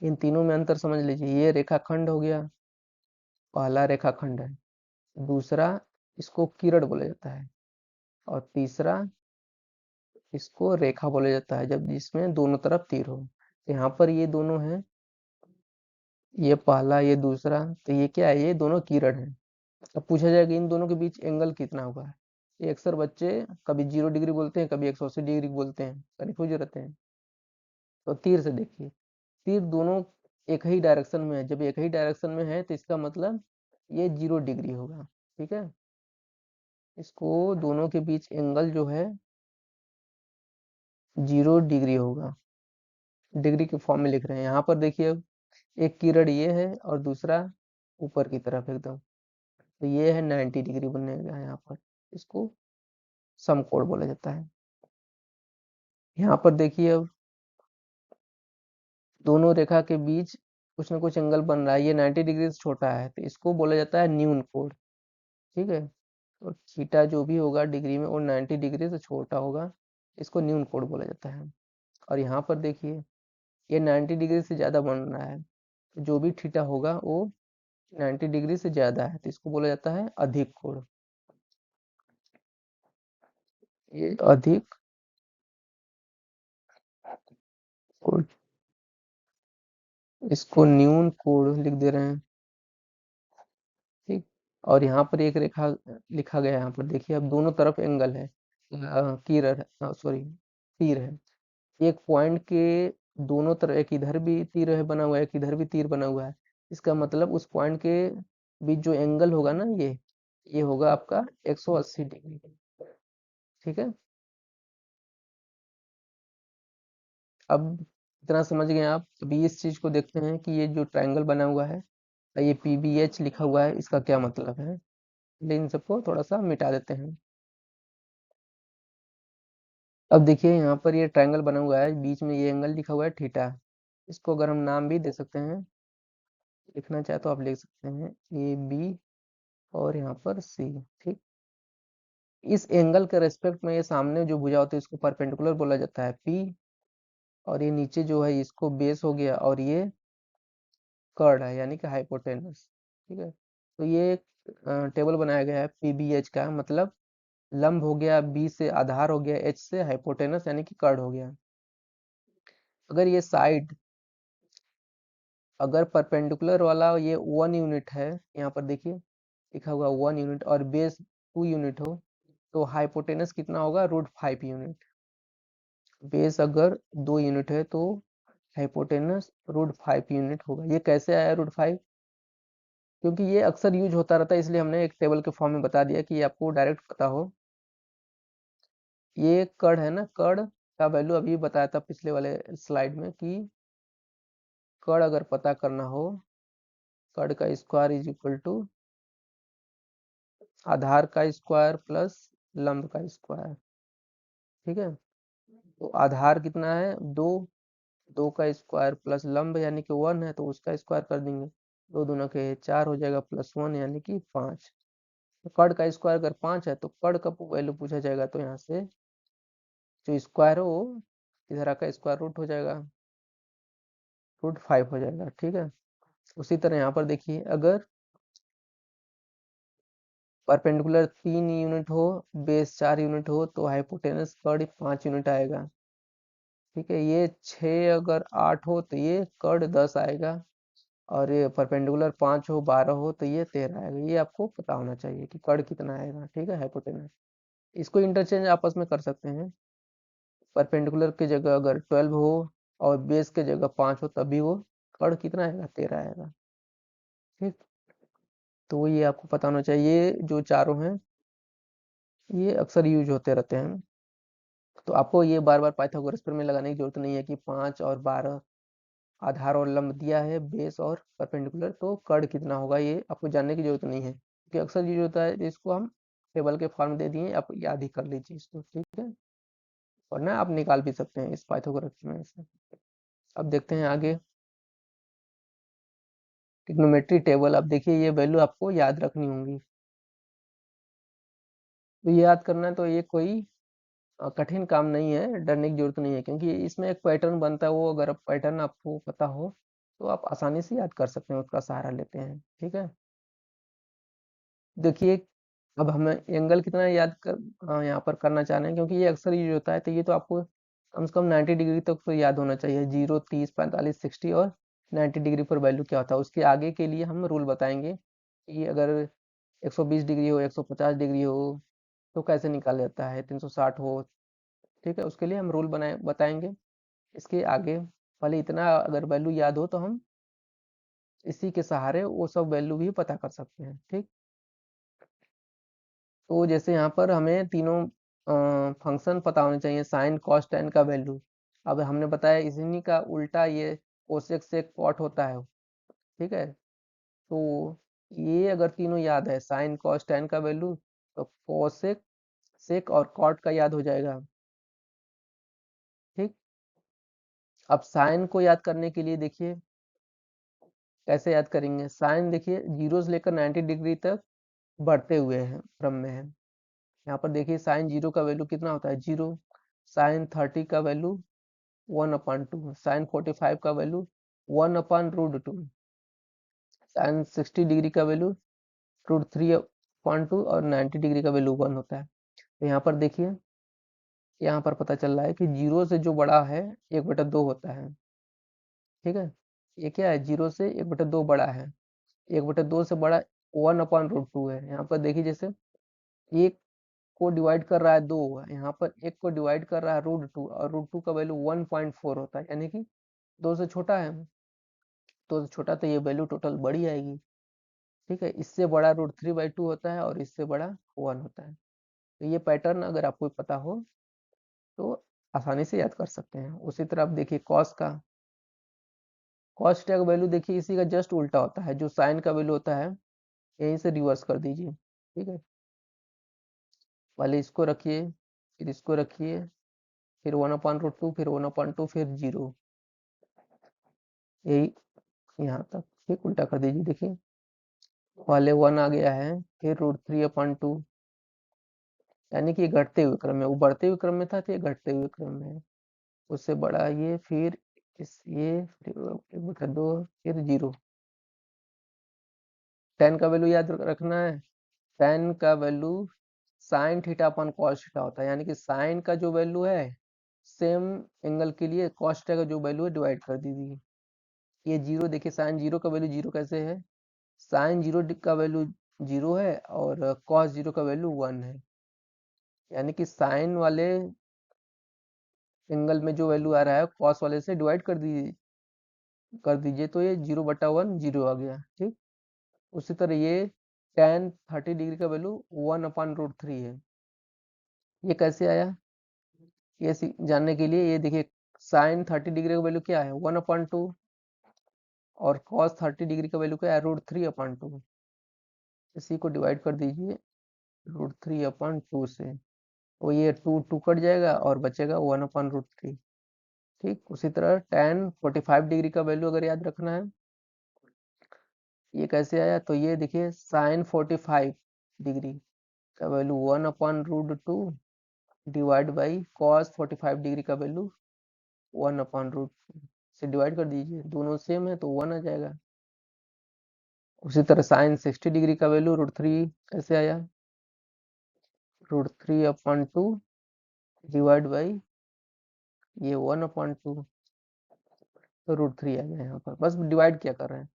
इन तीनों में अंतर समझ लीजिए, ये रेखाखंड हो गया, पहला रेखाखंड है। दूसरा, इसको किरण बोला जाता है। और तीसरा, इसको रेखा बोला जाता है जब जिसमें दोनों तरफ तीर हो। तो यहाँ पर ये दोनों हैं, ये पहला ये दूसरा, तो ये क्या है, ये दोनों किरण है। अब पूछा जाएगा इन दोनों के बीच एंगल कितना होगा। ये अक्सर बच्चे कभी 0 डिग्री बोलते हैं, कभी 180 डिग्री बोलते हैं, कन्फ्यूज रहते हैं। तो तीर से देखिए, तीर दोनों एक ही डायरेक्शन में है, जब एक ही डायरेक्शन में है तो इसका मतलब ये 0 डिग्री होगा। ठीक है, इसको दोनों के बीच एंगल जो है 0 डिग्री होगा। डिग्री के फॉर्म में लिख रहे हैं, यहाँ पर देखिए एक किरण ये है और दूसरा ऊपर की तरफ एकदम, तो ये है 90 डिग्री बनेगा यहाँ पर। इसको समकोण बोला जाता है। यहाँ पर देखिए अब दोनों रेखा के बीच कुछ ना कुछ एंगल बन रहा है, ये 90 डिग्री से छोटा है, तो इसको बोला जाता है न्यून कोण। ठीक है, तो थीटा जो भी होगा डिग्री में वो 90 डिग्री से छोटा होगा, इसको न्यून कोण बोला जाता है। और यहाँ पर देखिए ये 90 डिग्री से ज्यादा बन रहा है, तो जो भी थीटा होगा वो 90 डिग्री से ज्यादा है, तो इसको बोला जाता है अधिक कोण। ये अधिक कोण, इसको न्यून कोण लिख दे रहे हैं। ठीक, और यहाँ पर एक रेखा लिखा गया है, यहाँ पर देखिए अब दोनों तरफ एंगल है, किरण सॉरी तीर है। एक पॉइंट के दोनों तरफ, एक इधर भी तीर है बना हुआ है, एक इधर भी तीर बना हुआ है। इसका मतलब उस पॉइंट के बीच जो एंगल होगा ना, ये होगा आपका 180 डिग्री। ठीक है, अब इतना समझ गए आप। अभी इस चीज को देखते हैं कि ये जो ट्रायंगल बना हुआ है, ये PBH लिखा हुआ है, इसका क्या मतलब है। लेकिन इन सबको थोड़ा सा मिटा देते हैं। अब देखिए यहाँ पर ये ट्रायंगल बना हुआ है, बीच में ये एंगल लिखा हुआ है थीटा। इसको अगर हम नाम भी दे सकते हैं, लिखना चाहे तो आप लिख सकते हैं AB और यहाँ पर C। ठीक, इस एंगल के रेस्पेक्ट में ये सामने जो भुजा होती है इसको परपेंडिकुलर बोला जाता है P, और ये नीचे जो है इसको बेस हो गया, और ये कर्ड है यानी कि हाइपोटेनस। ठीक है, तो ये एक टेबल बनाया गया है PBH का, मतलब लंब हो गया, B से आधार हो गया, H से हाइपोटेनस यानी कि कर्ड हो गया। अगर ये साइड, अगर परपेंडिकुलर वाला ये 1 यूनिट है, यहाँ पर देखिए लिखा हुआ 1 यूनिट, और बेस 2 यूनिट हो, तो हाइपोटेनस कितना होगा, √5 यूनिट। बेस अगर 2 यूनिट है तो हाइपोटेनस √5 यूनिट होगा। ये कैसे आया √5? क्योंकि ये अक्सर यूज होता रहता है, इसलिए हमने एक टेबल के फॉर्म में बता दिया कि आपको डायरेक्ट पता हो। ये कड़ है ना, कड़ का वैल्यू अभी बताया था पिछले वाले स्लाइड में कि कड़ अगर पता करना हो, कड़ का स्क्वायर इज इक्वल टू आधार का स्क्वायर प्लस लंब का स्क्वायर। ठीक है, तो आधार कितना है, 2, 2 का स्क्वायर प्लस लंब यानी कि 1 है तो उसका स्क्वायर कर देंगे, 2 दूना के 4 हो जाएगा प्लस 1 यानी कि 5। तो कड़ का स्क्वायर अगर 5 है तो कड़ का वैल्यू पूछा जाएगा, तो यहाँ से जो स्क्वायर हो इधर का स्क्वायर रूट हो जाएगा, √5 हो जाएगा। ठीक है, उसी तरह यहाँ पर देखिए, अगर परपेंडिकुलर 3 यूनिट हो, बेस 4 यूनिट हो तो हाइपोटेनस कड़ 5 यूनिट आएगा। ठीक है, ये 6 अगर 8 हो तो ये कड़ 10 आएगा, और ये परपेंडिकुलर 5 हो 12 हो तो ये 13 आएगा। ये आपको पता होना चाहिए कि कड़ कितना आएगा। ठीक है, हाइपोटेनस इसको इंटरचेंज आपस में कर सकते हैं। परपेंडिकुलर की जगह अगर 12 हो और बेस के जगह 5 हो तब भी वो कड़ कितना आएगा, 13 आएगा। ठीक, तो ये आपको पता होना चाहिए। ये जो चारों हैं ये अक्सर यूज होते रहते हैं, तो आपको ये बार बार पाइथागोरस प्रमेय लगाने की जरूरत नहीं है कि 5 और 12 आधार और लंब दिया है, बेस और परपेंडिकुलर, तो कड़ कितना होगा ये आपको जानने की जरूरत नहीं है, क्योंकि अक्सर यूज होता है। इसको हम टेबल के फॉर्म दे दिए, आप याद ही कर लीजिए इसको। ठीक है, और ना आप निकाल भी सकते हैं इस पाइथागोरस प्रमेय से। अब देखते हैं आगे, ट्रिग्नोमेट्री टेबल। अब देखिए ये वैल्यू आपको याद रखनी होंगी, तो ये याद करना है तो ये कोई कठिन काम नहीं है, डरने की जरूरत नहीं है, क्योंकि इसमें एक पैटर्न बनता है, वो अगर पैटर्न आपको पता हो तो आप आसानी से याद कर सकते हैं, उसका सहारा लेते हैं। ठीक है, देखिए अब हमें एंगल कितना याद कर यहाँ पर करना चाह रहे हैं, क्योंकि ये अक्सर यूज होता है, तो ये तो आपको कम से कम 90 डिग्री तक तो याद होना चाहिए, 0, 30, 45, 60 और 90 डिग्री पर वैल्यू क्या होता है। उसके आगे के लिए हम रूल बताएंगे कि अगर 120 डिग्री हो, 150 डिग्री हो तो कैसे निकाला जाता है, 360 हो। ठीक है, उसके लिए हम रूल बनाए बताएंगे इसके आगे। पहले इतना अगर वैल्यू याद हो तो हम इसी के सहारे वो सब वैल्यू भी पता कर सकते हैं। ठीक, तो जैसे यहाँ पर हमें तीनों फंक्शन पता होने चाहिए, साइन कॉस टेन का वैल्यू। अब हमने बताया इसी का उल्टा ये कोसेक सेक कॉट होता है। ठीक है, तो ये अगर तीनों याद है, साइन कॉस टेन का वैल्यू, तो कोसेक सेक और कॉट का याद हो जाएगा। ठीक, अब साइन को याद करने के लिए देखिए कैसे याद करेंगे। साइन देखिए 0 से लेकर 90 डिग्री तक बढ़ते हुए हैं, क्रम में है। यहाँ पर देखिए साइन 0 का वैल्यू कितना होता है, 0। साइन 30 का वैल्यू 1/2, साइन 45 का वैल्यू 1/√2, साइन 60 डिग्री का वैल्यू √3/2 और 90 डिग्री का वैल्यू 1 होता है। तो यहाँ पर देखिए, यहाँ पर पता चल रहा है कि 0 से जो बड़ा है 1/2 होता है। ठीक है, ये क्या है, 0 से 1/2 बड़ा है, 1/2 से बड़ा 1/√2 है। यहाँ पर देखिए जैसे एक को डिवाइड कर रहा है 2, यहाँ पर एक को डिवाइड कर रहा है √2, और √2 का वैल्यू 1.4 होता है, यानी कि 2 से छोटा है। 2 से छोटा तो ये वैल्यू टोटल बड़ी आएगी। ठीक है, इससे बड़ा √3/2 होता है और इससे बड़ा 1 होता है। तो ये पैटर्न अगर आपको पता हो तो आसानी से याद कर सकते हैं। उसी तरह आप देखिए कॉस का, कॉस का वैल्यू देखिए इसी का जस्ट उल्टा होता है, जो साइन का वैल्यू होता है यहीं से रिवर्स कर दीजिए। ठीक है, पहले इसको रखिए, फिर इसको रखिए, फिर 1/√2, फिर 1/2, फिर 0, यही यहाँ तक। ठीक, उल्टा कर दीजिए, देखिए पहले 1 आ गया है, फिर √3/2, यानी कि ये घटते हुए क्रम में, वो बढ़ते हुए क्रम में था तो ये घटते हुए क्रम में है। उससे बड़ा ये, फिर ये, फिर 1/2, फिर 0। टेन का वैल्यू याद रखना है, टेन का वैल्यू साइन थीटा अपन कॉस थीटा होता है, यानी कि साइन का जो वैल्यू है सेम एंगल के लिए कॉस थीटा का जो वैल्यू है डिवाइड कर दीजिए। ये 0 देखिए, साइन 0 का वैल्यू 0 कैसे है, साइन 0 का वैल्यू 0 है और कॉस 0 का वैल्यू 1 है। यानी कि साइन वाले एंगल में जो वैल्यू आ रहा है कॉस वाले से डिवाइड कर दीजिए तो ये 0/1 0 आ गया। ठीक, उसी तरह ये tan 30 डिग्री का वैल्यू 1/√3 है। ये कैसे आया, ये जानने के लिए ये देखिए साइन 30 डिग्री का वैल्यू क्या है 1/2 और कॉस 30 डिग्री का वैल्यू क्या है √3/2। इसी को डिवाइड कर दीजिए √3/2 से, तो ये 2 2 कट जाएगा और बचेगा 1/√3। ठीक, उसी तरह tan 45 डिग्री का वैल्यू अगर याद रखना है, ये कैसे आया, तो ये देखिए साइन 45 डिग्री का value 1/√2 divide by cos 45 degree का वैल्यू 1/√2 से डिवाइड कर दीजिए, दोनों सेम है तो 1 आ जाएगा। उसी तरह साइन 60 डिग्री का वैल्यू √3 कैसे आया, √3/2 डिवाइड बाई ये 1/2, तो √3 आ गया। यहाँ पर बस डिवाइड क्या कर रहे हैं,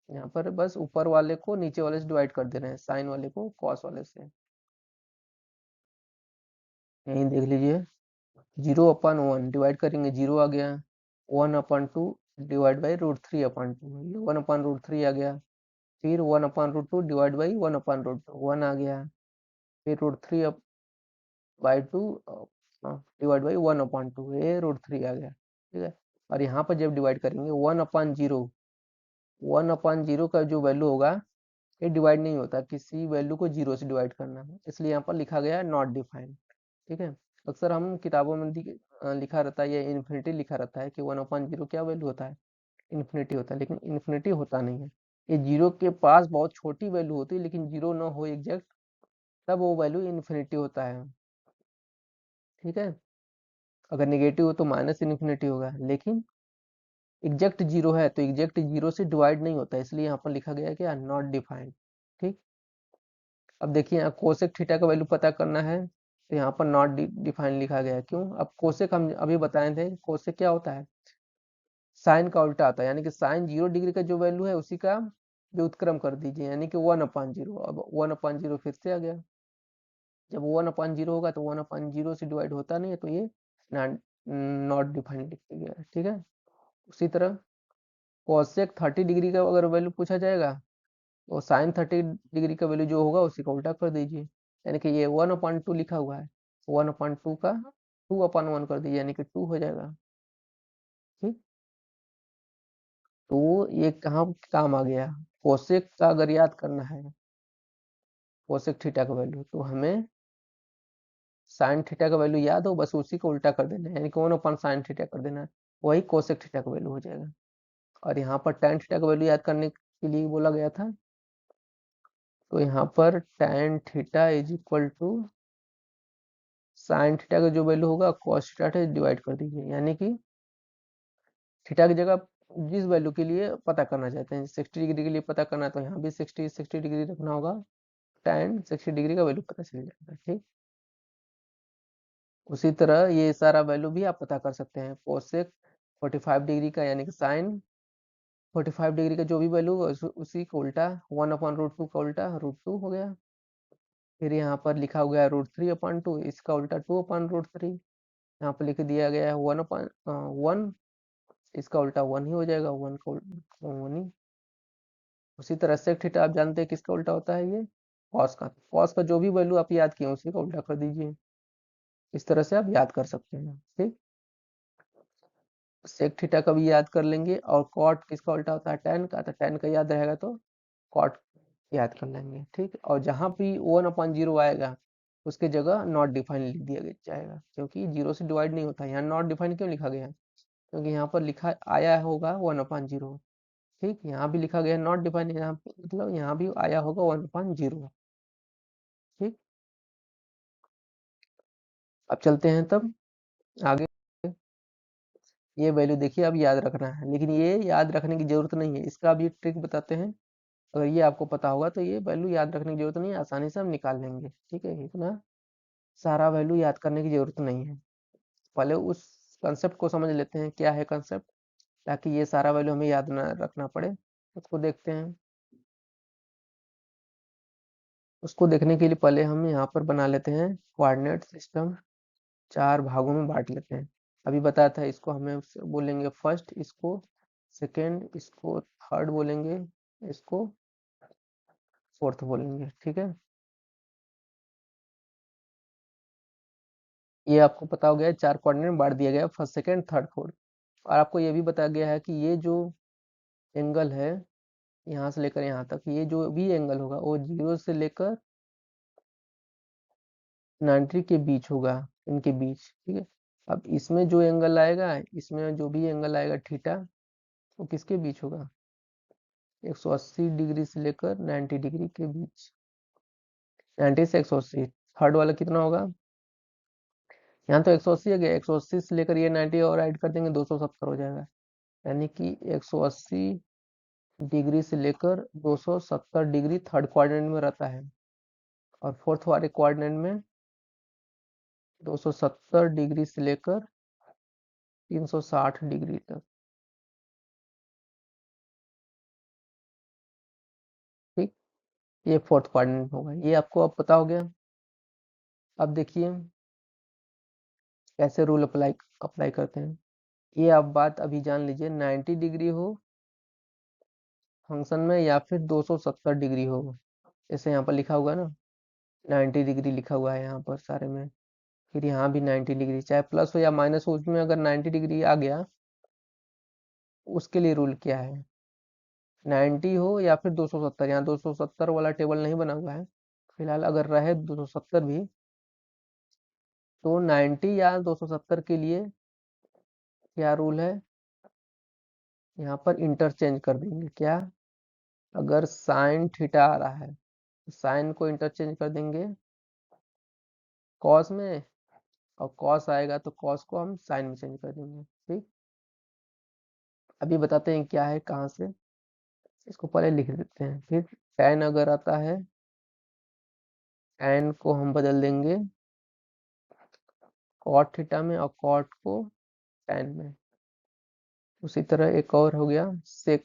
यहाँ पर बस ऊपर वाले को नीचे वाले से डिवाइड कर दे रहे हैं, साइन वाले को कॉस वाले से। यहीं देख लीजिए 0/1 डिवाइड करेंगे 0 आ गया, 1/2 डिवाइड बाई √3/2 ये 1/√3 आ गया, फिर 1/√2 डिवाइड बाई 1/√2 1 आ गया, फिर √3/2 डिवाइड बाई 1/2 ये √3 आ गया। ठीक है, और यहाँ पर जब डिवाइड करेंगे 1/0 का जो वैल्यू होगा ये डिवाइड नहीं होता, किसी वैल्यू को 0 से डिवाइड करना है, इसलिए यहाँ पर लिखा गया है नॉट डिफाइंड। ठीक है, अक्सर हम किताबों में लिखा रहता है या इन्फिनिटी लिखा रहता है कि 1/0 क्या वैल्यू होता है, इन्फिनिटी होता है, लेकिन इन्फिनिटी होता नहीं है। ये जीरो के पास बहुत छोटी वैल्यू होती है, लेकिन जीरो ना हो एग्जैक्ट, तब वो वैल्यू इन्फिनिटी होता है। ठीक है, अगर नेगेटिव हो तो माइनस इन्फिनिटी होगा, लेकिन एग्जैक्ट जीरो है तो एग्जैक्ट जीरो से डिवाइड नहीं होता, इसलिए यहाँ पर लिखा गया है कि नॉट डिफाइंड। ठीक, अब देखिए यहाँ कोसेक थीटा का वैल्यू पता करना है, तो यहाँ पर नॉट डिफाइंड लिखा गया है। क्यों, अब कोसेक हम अभी बताए थे, कोसेक क्या होता है, साइन का उल्टा आता है, यानी कि साइन 0 डिग्री का जो वैल्यू है उसी का व्युत्क्रम कर दीजिए, यानी कि 1/0। अब 1/0 फिर से आ गया, जब 1/0 होगा तो 1/0 से डिवाइड होता नहीं है, तो ये नॉट डिफाइंड लिख गया है। ठीक है, उसी तरह कोसेक 30 डिग्री का अगर वैल्यू पूछा जाएगा तो साइन 30 डिग्री का वैल्यू जो होगा उसी का उल्टा कर दीजिए, यानी कि ये 1/2 लिखा हुआ है, 1/2 का 2/1 कर दीजिए, यानी कि 2 हो जाएगा। ठीक, तो ये कहाँ काम आ गया, कोसेक का अगर याद करना है कोसेक थीटा का वैल्यू, तो हमें साइन थीटा का वैल्यू याद हो, बस उसी को उल्टा कर देना है, यानी कि 1/sin थीटा कर देना है, वही कोसेक थीटा का वैल्यू हो जाएगा। और यहाँ पर tan थीटा का वैल्यू याद करने के लिए बोला गया था, तो यहाँ पर tan theta is equal to sine theta का जो वैल्यू होगा cos थीटा से डिवाइड कर दीजिए, यानी कि थीटा की जगह जिस वैल्यू के लिए पता करना चाहते हैं, 60 डिग्री के लिए पता करना है तो यहाँ भी 60 डिग्री रखना होगा, tan 60 डिग्री का वैल्यू पता चल जाएगा। ठीक, उसी तरह ये सारा वैल्यू भी आप पता कर सकते हैं, कोसेक 45 डिग्री का, यानी कि साइन 45 डिग्री का जो भी वैल्यू उसी को उल्टा 1/√2 का उल्टा √2 हो गया, फिर यहाँ पर लिखा हुआ है √3/2, इसका उल्टा 2/√3, यहाँ पर लिख दिया गया है 1/1, इसका उल्टा 1 ही हो जाएगा, 1 का 1 ही। उसी तरह सेक थीटा आप जानते हैं किसका उल्टा होता है, ये कॉस का जो भी वैल्यू आप याद किए उसी का उल्टा कर दीजिए, इस तरह से आप याद कर सकते हैं। ठीक, सेक थीटा का भी याद कर लेंगे, और कॉट किसका उल्टा होता है, tan का, तो tan का याद रहेगा तो कॉट याद कर लेंगे। ठीक, और जहां भी 1/0 आएगा उसके जगह नॉट डिफाइंड लिख दिया जाएगा, क्योंकि जीरो से डिवाइड नहीं होता। यहाँ नॉट डिफाइंड क्यों लिखा गया, क्योंकि यहाँ पर लिखा आया होगा 1/0। ठीक, यहाँ भी लिखा गया नॉट डिफाइंड, यहाँ मतलब यहाँ भी आया होगा 1/0। ठीक, अब चलते हैं तब आगे। ये वैल्यू देखिए अब याद रखना है, लेकिन ये याद रखने की जरूरत नहीं है, इसका भी ट्रिक बताते हैं, अगर ये आपको पता होगा तो ये वैल्यू याद रखने की जरूरत नहीं है, आसानी से हम निकाल लेंगे। ठीक है, इतना सारा वैल्यू याद करने की जरूरत नहीं है, पहले उस कंसेप्ट को समझ लेते हैं, क्या है कंसेप्ट, ताकि ये सारा वैल्यू हमें याद ना रखना पड़े। उसको देखते हैं। उसको देखने के लिए पहले हम यहाँ पर बना लेते हैं कोऑर्डिनेट सिस्टम, 4 भागों में बांट लेते हैं। अभी बताया था इसको हमें बोलेंगे फर्स्ट, इसको सेकेंड, इसको थर्ड बोलेंगे, इसको फोर्थ बोलेंगे। ठीक है, ये आपको पता हो गया है, 4 कोऑर्डिनेट में बांट दिया गया है, फर्स्ट सेकेंड थर्ड फोर्थ। और आपको ये भी बताया गया है कि ये जो एंगल है यहाँ से लेकर यहाँ तक, ये जो भी एंगल होगा वो 0 से लेकर 90 के बीच होगा, इनके बीच। ठीक है, अब इसमें जो एंगल आएगा, इसमें जो भी एंगल आएगा थीटा, वो किसके बीच होगा? 180 डिग्री से लेकर 90 डिग्री के बीच। 90 से 180, थर्ड वाला कितना होगा? यहाँ तो 180 है गया, 180 से लेकर ये 90 और ऐड कर देंगे, 270 हो जाएगा। यानी कि 180 डिग्री से लेकर 270 डिग्री थर्ड क्वाड्रेंट में रहता है, और फोर्थ वाले क्वाड्रेंट में 270 डिग्री से लेकर 360 डिग्री तक। ठीक, ये फोर्थ क्वाड्रेंट होगा, ये आपको अब पता हो गया। अब देखिए कैसे रूल अप्लाई अप्लाई करते हैं। ये आप बात अभी जान लीजिए, 90 डिग्री हो फंक्शन में या फिर 270 डिग्री हो, जैसे यहाँ पर लिखा हुआ है ना, 90 डिग्री लिखा हुआ है यहाँ पर सारे में, फिर यहाँ भी 90 डिग्री, चाहे प्लस हो या माइनस हो, उसमें अगर 90 डिग्री आ गया, उसके लिए रूल क्या है? 90 हो या फिर 270, यहाँ 270 वाला टेबल नहीं बना हुआ है फिलहाल, अगर रहे 270 भी, तो 90 या 270 के लिए क्या रूल है? यहाँ पर इंटरचेंज कर देंगे। क्या? अगर साइन थीटा आ रहा है, साइन को इंटरचेंज कर देंगे कॉस में, और कॉस आएगा तो कॉस को हम साइन में चेंज कर देंगे। ठीक, अभी बताते हैं क्या है, कहाँ से, इसको पहले लिख देते हैं। फिर tan अगर आता है, tan को हम बदल देंगे cot थीटा में, और cot को tan में। उसी तरह एक और हो गया sec,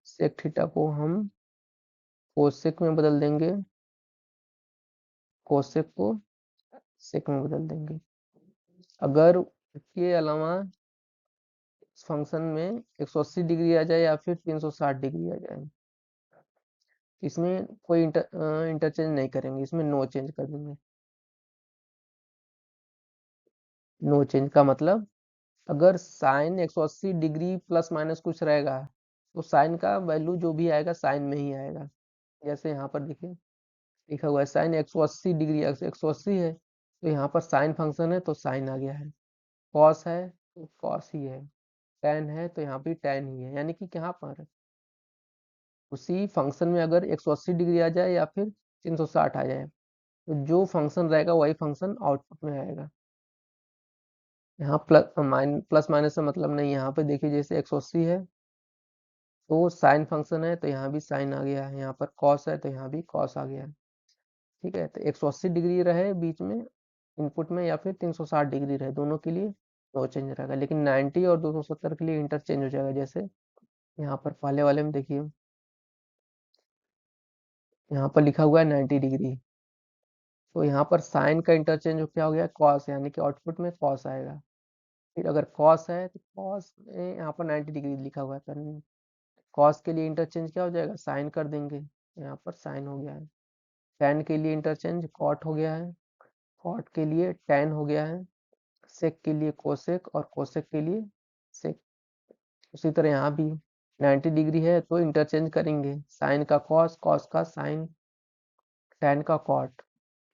sec थीटा को हम cosec में बदल देंगे, cosec को sec में बदल देंगे। अगर इसके अलावा इस फंक्शन में 180 डिग्री आ जाए या फिर 360 डिग्री आ जाए, इसमें कोई इंटरचेंज नहीं करेंगे, इसमें नो चेंज कर देंगे। नो चेंज का मतलब, अगर साइन 180 डिग्री प्लस माइनस कुछ रहेगा, तो साइन का वैल्यू जो भी आएगा साइन में ही आएगा। जैसे यहाँ पर देखिए लिखा हुआ है साइन 180 डिग्री, 180 है तो यहाँ पर साइन फंक्शन है तो साइन आ गया है, कॉस है तो कॉस ही है, टेन है तो यहाँ भी टेन ही है। यानी कि यहाँ पर उसी फंक्शन में अगर 180 डिग्री आ जाए या फिर 360 आ जाए, तो जो फंक्शन रहेगा वही फंक्शन आउटपुट में आएगा। यहाँ प्लस माइनस से मतलब नहीं, यहाँ पे देखिए जैसे 180 है तो साइन फंक्शन है तो यहाँ भी साइन आ गया है, यहाँ पर कॉस है तो यहाँ भी कॉस आ गया है। ठीक है, तो 180 डिग्री रहे बीच में इनपुट में या फिर 360 डिग्री रहे, दोनों के लिए नो चेंज रहेगा। लेकिन 90 और 270 के लिए इंटरचेंज हो जाएगा। जैसे यहाँ पर पहले वाले में देखिए, यहाँ पर लिखा हुआ है 90 डिग्री, तो यहाँ पर साइन का इंटरचेंज क्या हो गया? कॉस, यानी कि आउटपुट में कॉस आएगा। फिर अगर कॉस है तो कॉस में यहाँ पर 90 डिग्री लिखा हुआ है, कॉस के लिए इंटरचेंज क्या हो जाएगा? साइन कर देंगे, यहाँ पर साइन हो गया है। टैन के लिए इंटरचेंज कॉट हो गया है, कॉट के लिए टैन हो गया है, सेक के लिए कोसेक, और कोसेक के लिए सेक। उसी तरह यहाँ भी 90 डिग्री है तो इंटरचेंज करेंगे, साइन का कॉस, कॉस का साइन, टैन का कॉट।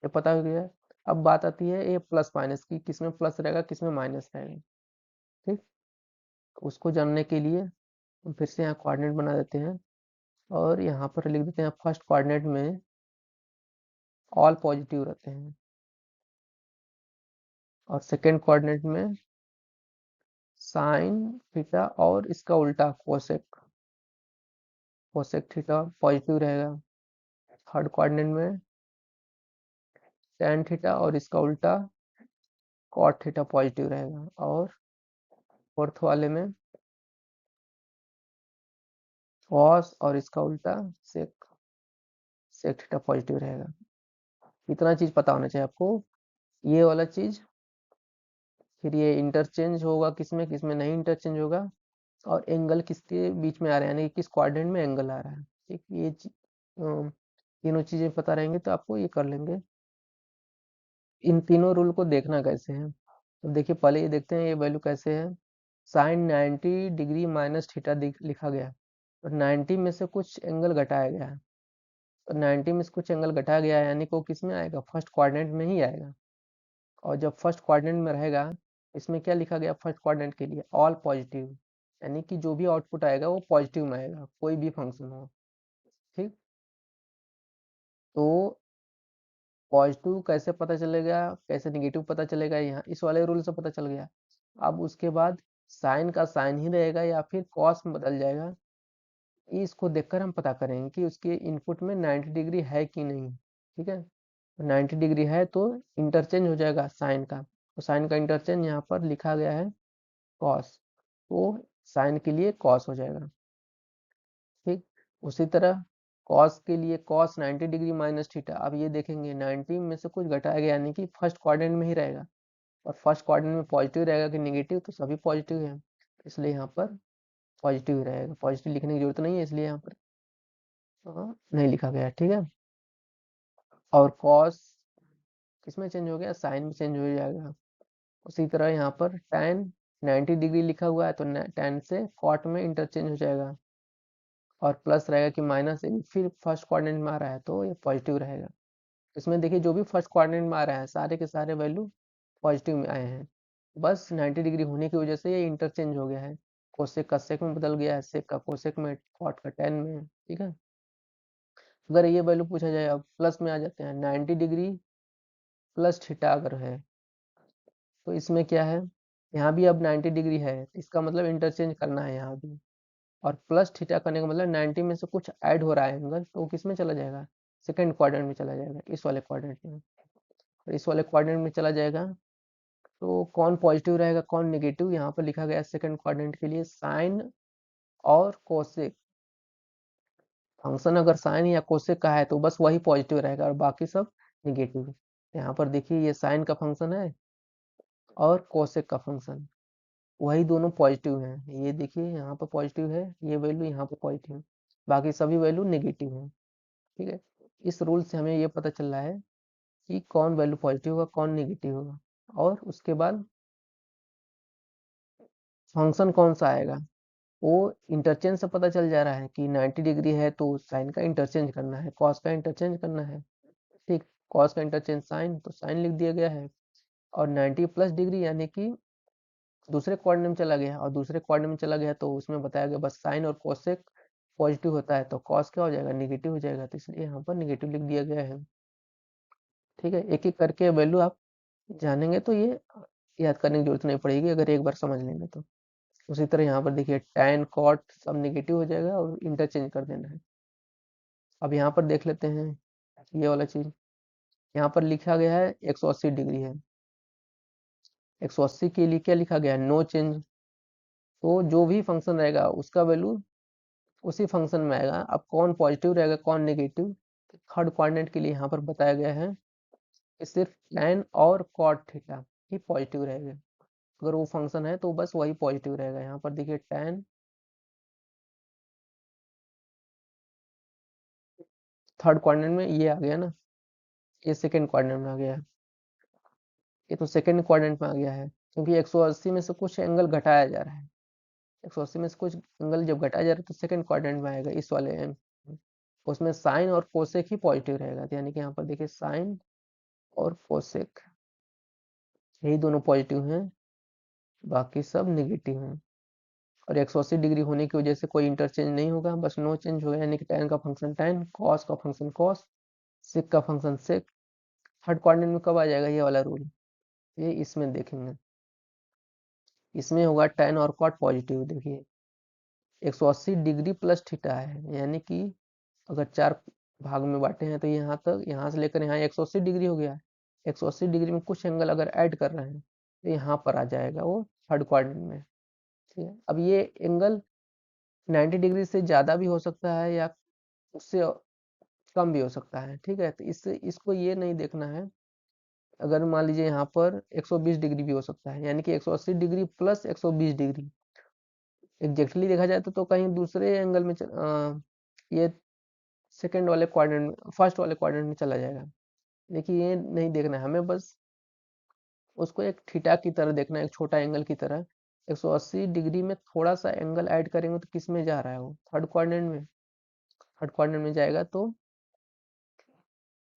ये पता हो गया। अब बात आती है ये प्लस माइनस की, किसमें प्लस रहेगा किसमें माइनस रहेगा। ठीक, उसको जानने के लिए हम फिर से यहाँ कोऑर्डिनेट बना देते हैं, और यहाँ पर लिख देते हैं फर्स्ट कोऑर्डिनेट में ऑल पॉजिटिव रहते हैं, और सेकेंड कोऑर्डिनेट में साइन थीटा और इसका उल्टा कोसेक, कोसेक थीटा पॉजिटिव रहेगा। थर्ड कोऑर्डिनेट में tan थीटा और इसका उल्टा cot थीटा पॉजिटिव रहेगा, और फोर्थ वाले में cos और इसका उल्टा sec, सेक थीटा पॉजिटिव रहेगा। इतना चीज पता होना चाहिए आपको, ये वाला चीज। फिर ये इंटरचेंज होगा किसमें किसमें नहीं इंटरचेंज होगा, और एंगल किसके बीच में आ रहा है, यानी कि किस क्वाड्रेंट में एंगल आ रहा है। ठीक, ये तीनों चीजें पता रहेंगे तो आपको ये कर लेंगे। इन तीनों रूल को देखना कैसे है, तो देखिए पहले ये देखते हैं ये वैल्यू कैसे है। साइन 90 डिग्री माइनस थीटा लिखा गया, और 90 में से कुछ एंगल घटाया गया है, तो 90 में से कुछ एंगल घटाया गया है, यानी कि वो किस में आएगा, फर्स्ट क्वाड्रेंट में ही आएगा। और जब फर्स्ट क्वाड्रेंट में रहेगा, इसमें क्या लिखा गया फर्स्ट क्वाड्रेंट के लिए, ऑल पॉजिटिव, यानी कि जो भी आउटपुट आएगा वो पॉजिटिव में आएगा, कोई भी फंक्शन हो। ठीक, तो पॉजिटिव कैसे पता चलेगा, कैसे निगेटिव पता चलेगा, यहाँ इस वाले रूल से पता चल गया। अब उसके बाद साइन का साइन ही रहेगा या फिर कॉस में बदल जाएगा, इसको देखकर हम पता करेंगे कि उसके इनपुट में 90 डिग्री है कि नहीं। ठीक है, 90 डिग्री है तो इंटरचेंज हो जाएगा साइन का, तो साइन का इंटरचेंज यहाँ पर लिखा गया है कॉस, तो साइन के लिए कॉस हो जाएगा। ठीक, उसी तरह कॉस के लिए कॉस 90 डिग्री माइनस थीटा, अब ये देखेंगे 90 में से कुछ घटाया गया, यानी कि फर्स्ट क्वाड्रेंट में ही रहेगा, और फर्स्ट क्वाड्रेंट में पॉजिटिव रहेगा कि नेगेटिव, तो सभी पॉजिटिव है, इसलिए यहाँ पर पॉजिटिव ही रहेगा, पॉजिटिव लिखने की जरूरत नहीं है, इसलिए यहाँ पर नहीं लिखा गया। ठीक है, और कॉस किसमें चेंज हो गया, साइन में चेंज हो जाएगा। उसी तरह यहाँ पर tan 90 डिग्री लिखा हुआ है, तो tan से कॉट में इंटरचेंज हो जाएगा, और प्लस रहेगा कि माइनस, फिर फर्स्ट क्वाड्रेंट में आ रहा है तो ये पॉजिटिव रहेगा। इसमें देखिए जो भी फर्स्ट क्वाड्रेंट में आ रहा है सारे के सारे वैल्यू पॉजिटिव में आए हैं, बस 90 डिग्री होने की वजह से ये इंटरचेंज हो गया है, कोसेक का सेक में बदल गया है, सेक का कोसेक में, कॉट का tan में। ठीक है, अगर ये वैल्यू पूछा जाए, अब प्लस में आ जाते हैं, 90 डिग्री प्लस थीटा अगर है, तो इसमें क्या है, यहाँ भी अब 90 डिग्री है, इसका मतलब इंटरचेंज करना है यहाँ भी, और प्लस थीटा करने का मतलब 90 में से कुछ ऐड हो रहा है एंगल, तो वो किस में चला जाएगा, सेकंड क्वाड्रेंट में चला जाएगा, इस वाले क्वाड्रेंट में। और इस वाले क्वाड्रेंट में चला जाएगा तो कौन पॉजिटिव रहेगा कौन नेगेटिव, यहाँ पर लिखा गया है सेकंड क्वाड्रेंट के लिए साइन और कोसेक, फंक्शन अगर साइन या कोसेक का है तो बस वही पॉजिटिव रहेगा और बाकी सब निगेटिव। यहाँ पर देखिए ये साइन का फंक्शन है और कोसेक का फंक्शन, वही दोनों पॉजिटिव हैं, ये देखिए यहाँ पर पॉजिटिव है, ये वैल्यू यहाँ पर पॉजिटिव है, बाकी सभी वैल्यू नेगेटिव है। ठीक है, इस रूल से हमें ये पता चल रहा है कि कौन वैल्यू पॉजिटिव होगा कौन नेगेटिव होगा, और उसके बाद फंक्शन कौन सा आएगा, वो इंटरचेंज से पता चल जा रहा है कि 90 डिग्री है तो साइन का इंटरचेंज करना है, कॉस का इंटरचेंज करना है। ठीक, कॉस का इंटरचेंज साइन, तो साइन लिख दिया गया है, और 90 प्लस डिग्री यानी कि दूसरे क्वाड्रेंट में चला गया, और दूसरे क्वाड्रेंट में चला गया तो उसमें बताया गया बस साइन और कोसेक पॉजिटिव होता है, तो कॉस क्या हो जाएगा, नेगेटिव हो जाएगा, तो इसलिए यहाँ पर नेगेटिव लिख दिया गया है। ठीक है, एक एक करके वैल्यू आप जानेंगे तो ये याद करने की जरूरत नहीं पड़ेगी अगर एक बार समझ लेंगे तो। उसी तरह यहाँ पर देखिए tan cot सब नेगेटिव हो जाएगा और इंटरचेंज कर देना है। अब यहाँ पर देख लेते हैं ये वाला चीज, यहाँ पर लिखा गया है 180 डिग्री है, 180 के लिए क्या लिखा गया है, नो चेंज, तो जो भी फंक्शन रहेगा उसका वैल्यू उसी फंक्शन में आएगा। अब कौन पॉजिटिव रहेगा कौन नेगेटिव, थर्ड क्वाड्रेंट के लिए यहाँ पर बताया गया है कि सिर्फ tan और cot थीटा ही पॉजिटिव रहेगा, अगर वो फंक्शन है तो बस वही पॉजिटिव रहेगा। यहाँ पर देखिए tan थर्ड क्वाड्रेंट में ये आ गया ना, ये सेकंड क्वाड्रेंट में आ गया है, ये तो सेकंड क्वाड्रेंट में आ गया है, क्योंकि 180 में से कुछ एंगल घटाया जा रहा है, 180 में से कुछ एंगल जब घटाया जा रहा है तो सेकंड क्वाड्रेंट में आएगा इस वाले उसमें साइन और कोसेक ही पॉजिटिव रहेगा, तो यानी कि यहाँ पर देखिए साइन और कोसेक यही दोनों पॉजिटिव हैं, बाकी सब नेगेटिव हैं। और 180 डिग्री होने की वजह से कोई इंटरचेंज नहीं होगा, बस नो चेंज होगा, यानी कि tan का फंक्शन tan, cos का फंक्शन cos, sec का फंक्शन sec। थर्ड क्वाड्रेंट में कब आ जाएगा ये वाला रूल, ये इसमें देखेंगे, इसमें होगा tan और cot पॉजिटिव। देखिए 180 डिग्री प्लस थीटा है, यानी कि अगर चार भाग में बांटे हैं तो यहाँ तक, यहाँ से लेकर यहाँ 180 डिग्री हो गया, 180 डिग्री में कुछ एंगल अगर ऐड कर रहे हैं तो यहाँ पर आ जाएगा वो थर्ड क्वाड्रेंट में। ठीक है, अब ये एंगल 90 डिग्री से ज़्यादा भी हो सकता है या उससे कम भी हो सकता है, ठीक है। तो इससे इसको ये नहीं देखना है, अगर मान लीजिए यहाँ पर 120 डिग्री भी हो सकता है, यानी कि 180 डिग्री प्लस 120 डिग्री एग्जैक्टली देखा जाए तो कहीं दूसरे एंगल में ये सेकंड वाले क्वाड्रेंट में, फर्स्ट वाले क्वाड्रेंट में चला जाएगा। देखिए ये नहीं देखना है हमें, बस उसको एक थीटा की तरह देखना है, एक छोटा एंगल की तरह। 180 डिग्री में थोड़ा सा एंगल ऐड करेंगे तो किस में जा रहा है वो, थर्ड क्वाड्रेंट में। थर्ड क्वाड्रेंट में जाएगा तो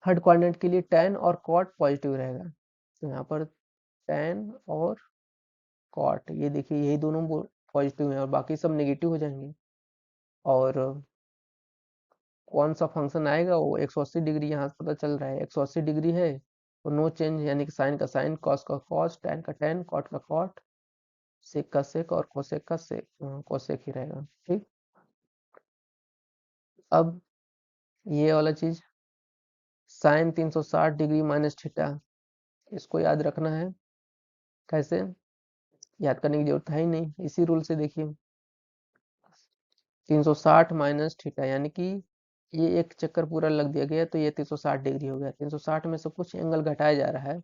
थर्ड क्वाड्रेंट के लिए tan और cot पॉजिटिव रहेगा। तो यहाँ पर tan और cot, ये देखिए यही दोनों पॉजिटिव हैं और बाकी सब नेगेटिव हो जाएंगे। और कौन सा फंक्शन आएगा, वो 180 डिग्री यहाँ से पता चल रहा है, 180 डिग्री है तो नो चेंज, यानी कि साइन का साइन, कॉस का कॉस, tan का tan, cot का cot, सेक का सेक और कोसेक का सेक, कोसेक ही रहेगा, ठीक। अब ये वाला चीज साइन 360 डिग्री माइनस थीटा, इसको याद रखना है। कैसे याद करने की जरूरत है ही नहीं, इसी रूल से देखिए। 360 माइनस थीटा, यानी कि ये एक चक्कर पूरा लग दिया गया तो ये 360 डिग्री हो गया। 360 में से कुछ एंगल घटाया जा रहा है,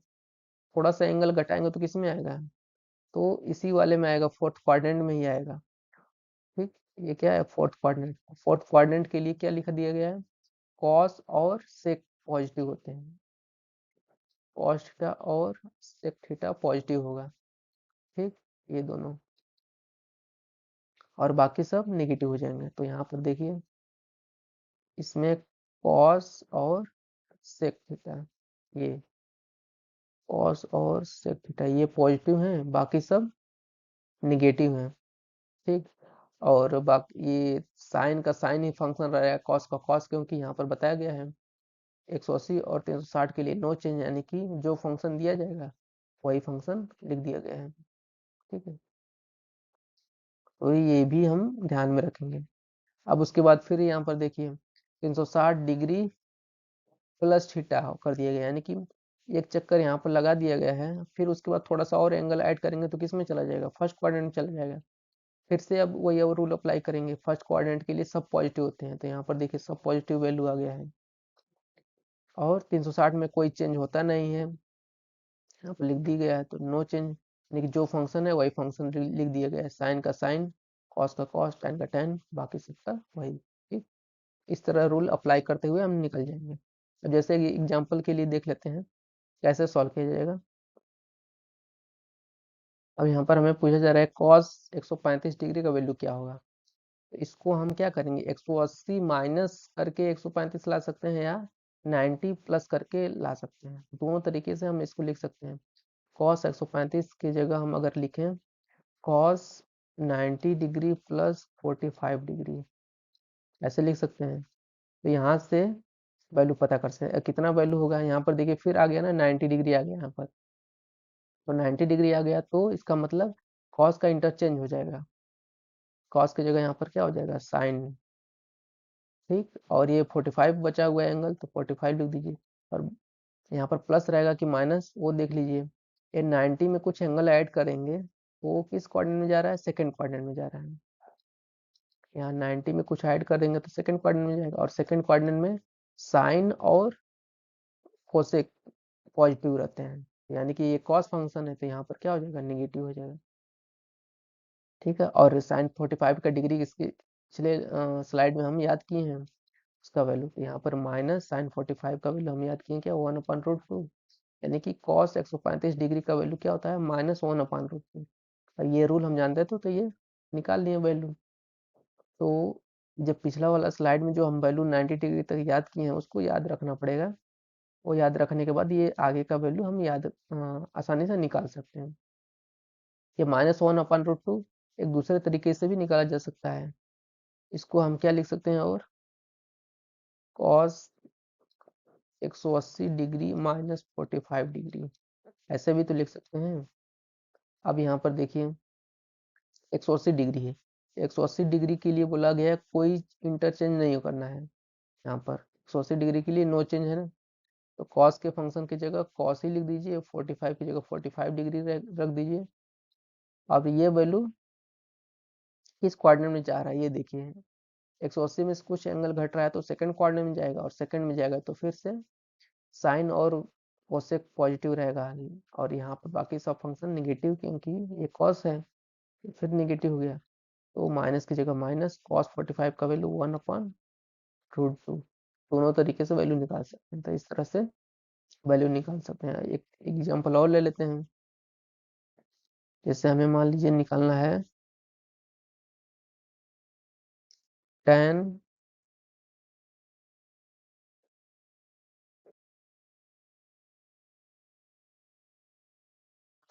थोड़ा सा एंगल घटाएंगे तो किस में आएगा, तो इसी वाले में आएगा, फोर्थ क्वाड्रेंट में ही आएगा, ठीक। ये क्या है, फोर्थ क्वाड्रेंट। फोर्थ क्वाड्रेंट के लिए क्या लिखा दिया गया है, कॉस और सेक पॉजिटिव होते हैं, कॉस थीटा और सेक थीटा पॉजिटिव होगा, ठीक, ये दोनों, और बाकी सब नेगेटिव हो जाएंगे। तो यहाँ पर देखिए इसमें कॉस और सेक थीटा, ये कॉस और सेक थीटा ये पॉजिटिव हैं, बाकी सब निगेटिव हैं, ठीक। और बाकी ये साइन का साइन ही फंक्शन रहेगा, कॉस का कॉस, क्योंकि यहाँ पर बताया गया है 180 और 360 के लिए नो चेंज, यानी कि जो फंक्शन दिया जाएगा वही फंक्शन लिख दिया गया है, ठीक है। तो ये भी हम ध्यान में रखेंगे। अब उसके बाद फिर यहाँ पर देखिए 360 डिग्री प्लस थीटा कर दिया गया, यानी कि एक चक्कर यहाँ पर लगा दिया गया है, फिर उसके बाद थोड़ा सा और एंगल ऐड करेंगे तो किस में चला जाएगा, फर्स्ट क्वाड्रेंट में चला जाएगा। फिर से अब वही और रूल अप्लाई करेंगे, फर्स्ट क्वाड्रेंट के लिए सब पॉजिटिव होते हैं, तो यहाँ पर देखिए सब पॉजिटिव वैल्यू आ गया है, और 360 में कोई चेंज होता नहीं है, यहाँ पर लिख दी गया है तो नो चेंज, यानी कि जो फंक्शन है वही फंक्शन लिख दिया गया है, साइन का साइन, कॉस का कॉस, tan का tan, बाकी सबका वही, ठीक। इस तरह रूल अप्लाई करते हुए हम निकल जाएंगे। अब जैसे कि एग्जाम्पल के लिए देख लेते हैं कैसे सॉल्व किया जाएगा। अब यहाँ पर हमें पूछा जा रहा है cos 135 डिग्री का वैल्यू क्या होगा, तो इसको हम क्या करेंगे, 180 माइनस करके 135 ला सकते हैं, या 90 प्लस करके ला सकते हैं, दोनों तरीके से हम इसको लिख सकते हैं। cos 135 की जगह हम अगर लिखें cos 90 डिग्री प्लस 45 डिग्री, ऐसे लिख सकते हैं। तो यहाँ से वैल्यू पता कर सकते हैं कितना वैल्यू होगा। यहाँ पर देखिए फिर आ गया ना, 90 डिग्री आ गया यहाँ पर, तो 90 डिग्री आ गया तो इसका मतलब cos का इंटरचेंज हो जाएगा, cos की जगह यहाँ पर क्या हो जाएगा, साइन, ठीक। और ये 45 बचा हुआ है एंगल, तो 45 लिख दीजिए, और यहाँ पर प्लस रहेगा कि माइनस, वो देख लीजिए। ये 90 में कुछ एंगल ऐड करेंगे, वो किस क्वाड्रेंट में जा रहा है, सेकंड क्वाड्रेंट में जा रहा है। यहाँ 90 में कुछ ऐड कर देंगे तो सेकंड क्वाड्रेंट में जाएगा, और सेकंड क्वाड्रेंट में साइन और कोसेक पॉजिटिव रहते हैं, यानी कि ये कॉस फंक्शन है तो यहाँ पर क्या हो जाएगा, नेगेटिव हो जाएगा, ठीक है। और साइन 45 का डिग्री इसके पिछले स्लाइड में हम याद किए हैं उसका वैल्यू, तो यहाँ पर माइनस साइन 45 का वैल्यू हम याद किए क्या, 1/√2, यानी कि cos 135 डिग्री का वैल्यू क्या होता है, -1/√2। और ये रूल हम जानते थे तो ये निकाल लिए वैल्यू। तो जब पिछला वाला स्लाइड में जो हम वैल्यू 90 डिग्री तक याद किए हैं उसको याद रखना पड़ेगा, वो याद रखने के बाद ये आगे का वैल्यू हम याद आसानी से निकाल सकते हैं। ये -1/√2 एक दूसरे तरीके से भी निकाला जा सकता है, इसको हम क्या लिख सकते हैं, और cos 180 डिग्री माइनस 45 डिग्री, ऐसे भी तो लिख सकते हैं। अब यहाँ पर देखिए 180 डिग्री है, 180 डिग्री के लिए बोला गया है कोई इंटरचेंज नहीं करना है, यहाँ पर 180 डिग्री के लिए नो चेंज है ना, तो cos के फंक्शन की जगह cos ही लिख दीजिए, 45 की जगह 45 डिग्री रख दीजिए। अब ये वैल्यू किस क्वाड्रेंट में जा रहा है ये देखिए, 180 में से कुछ एंगल घट रहा है तो सेकंड क्वाड्रेंट में जाएगा, और सेकंड में जाएगा तो फिर से साइन और कोसेक पॉजिटिव रहेगा, और यहाँ पर बाकी सब फंक्शन निगेटिव, क्योंकि ये कॉस है फिर निगेटिव हो गया, तो माइनस की जगह माइनस, कॉस 45 का वैल्यू 1/√2। दोनों तरीके से वैल्यू निकाल सकते हैं, तो इस तरह से वैल्यू निकाल सकते हैं। एक एग्जाम्पल और ले लेते हैं। जैसे हमें मान लीजिए निकालना है tan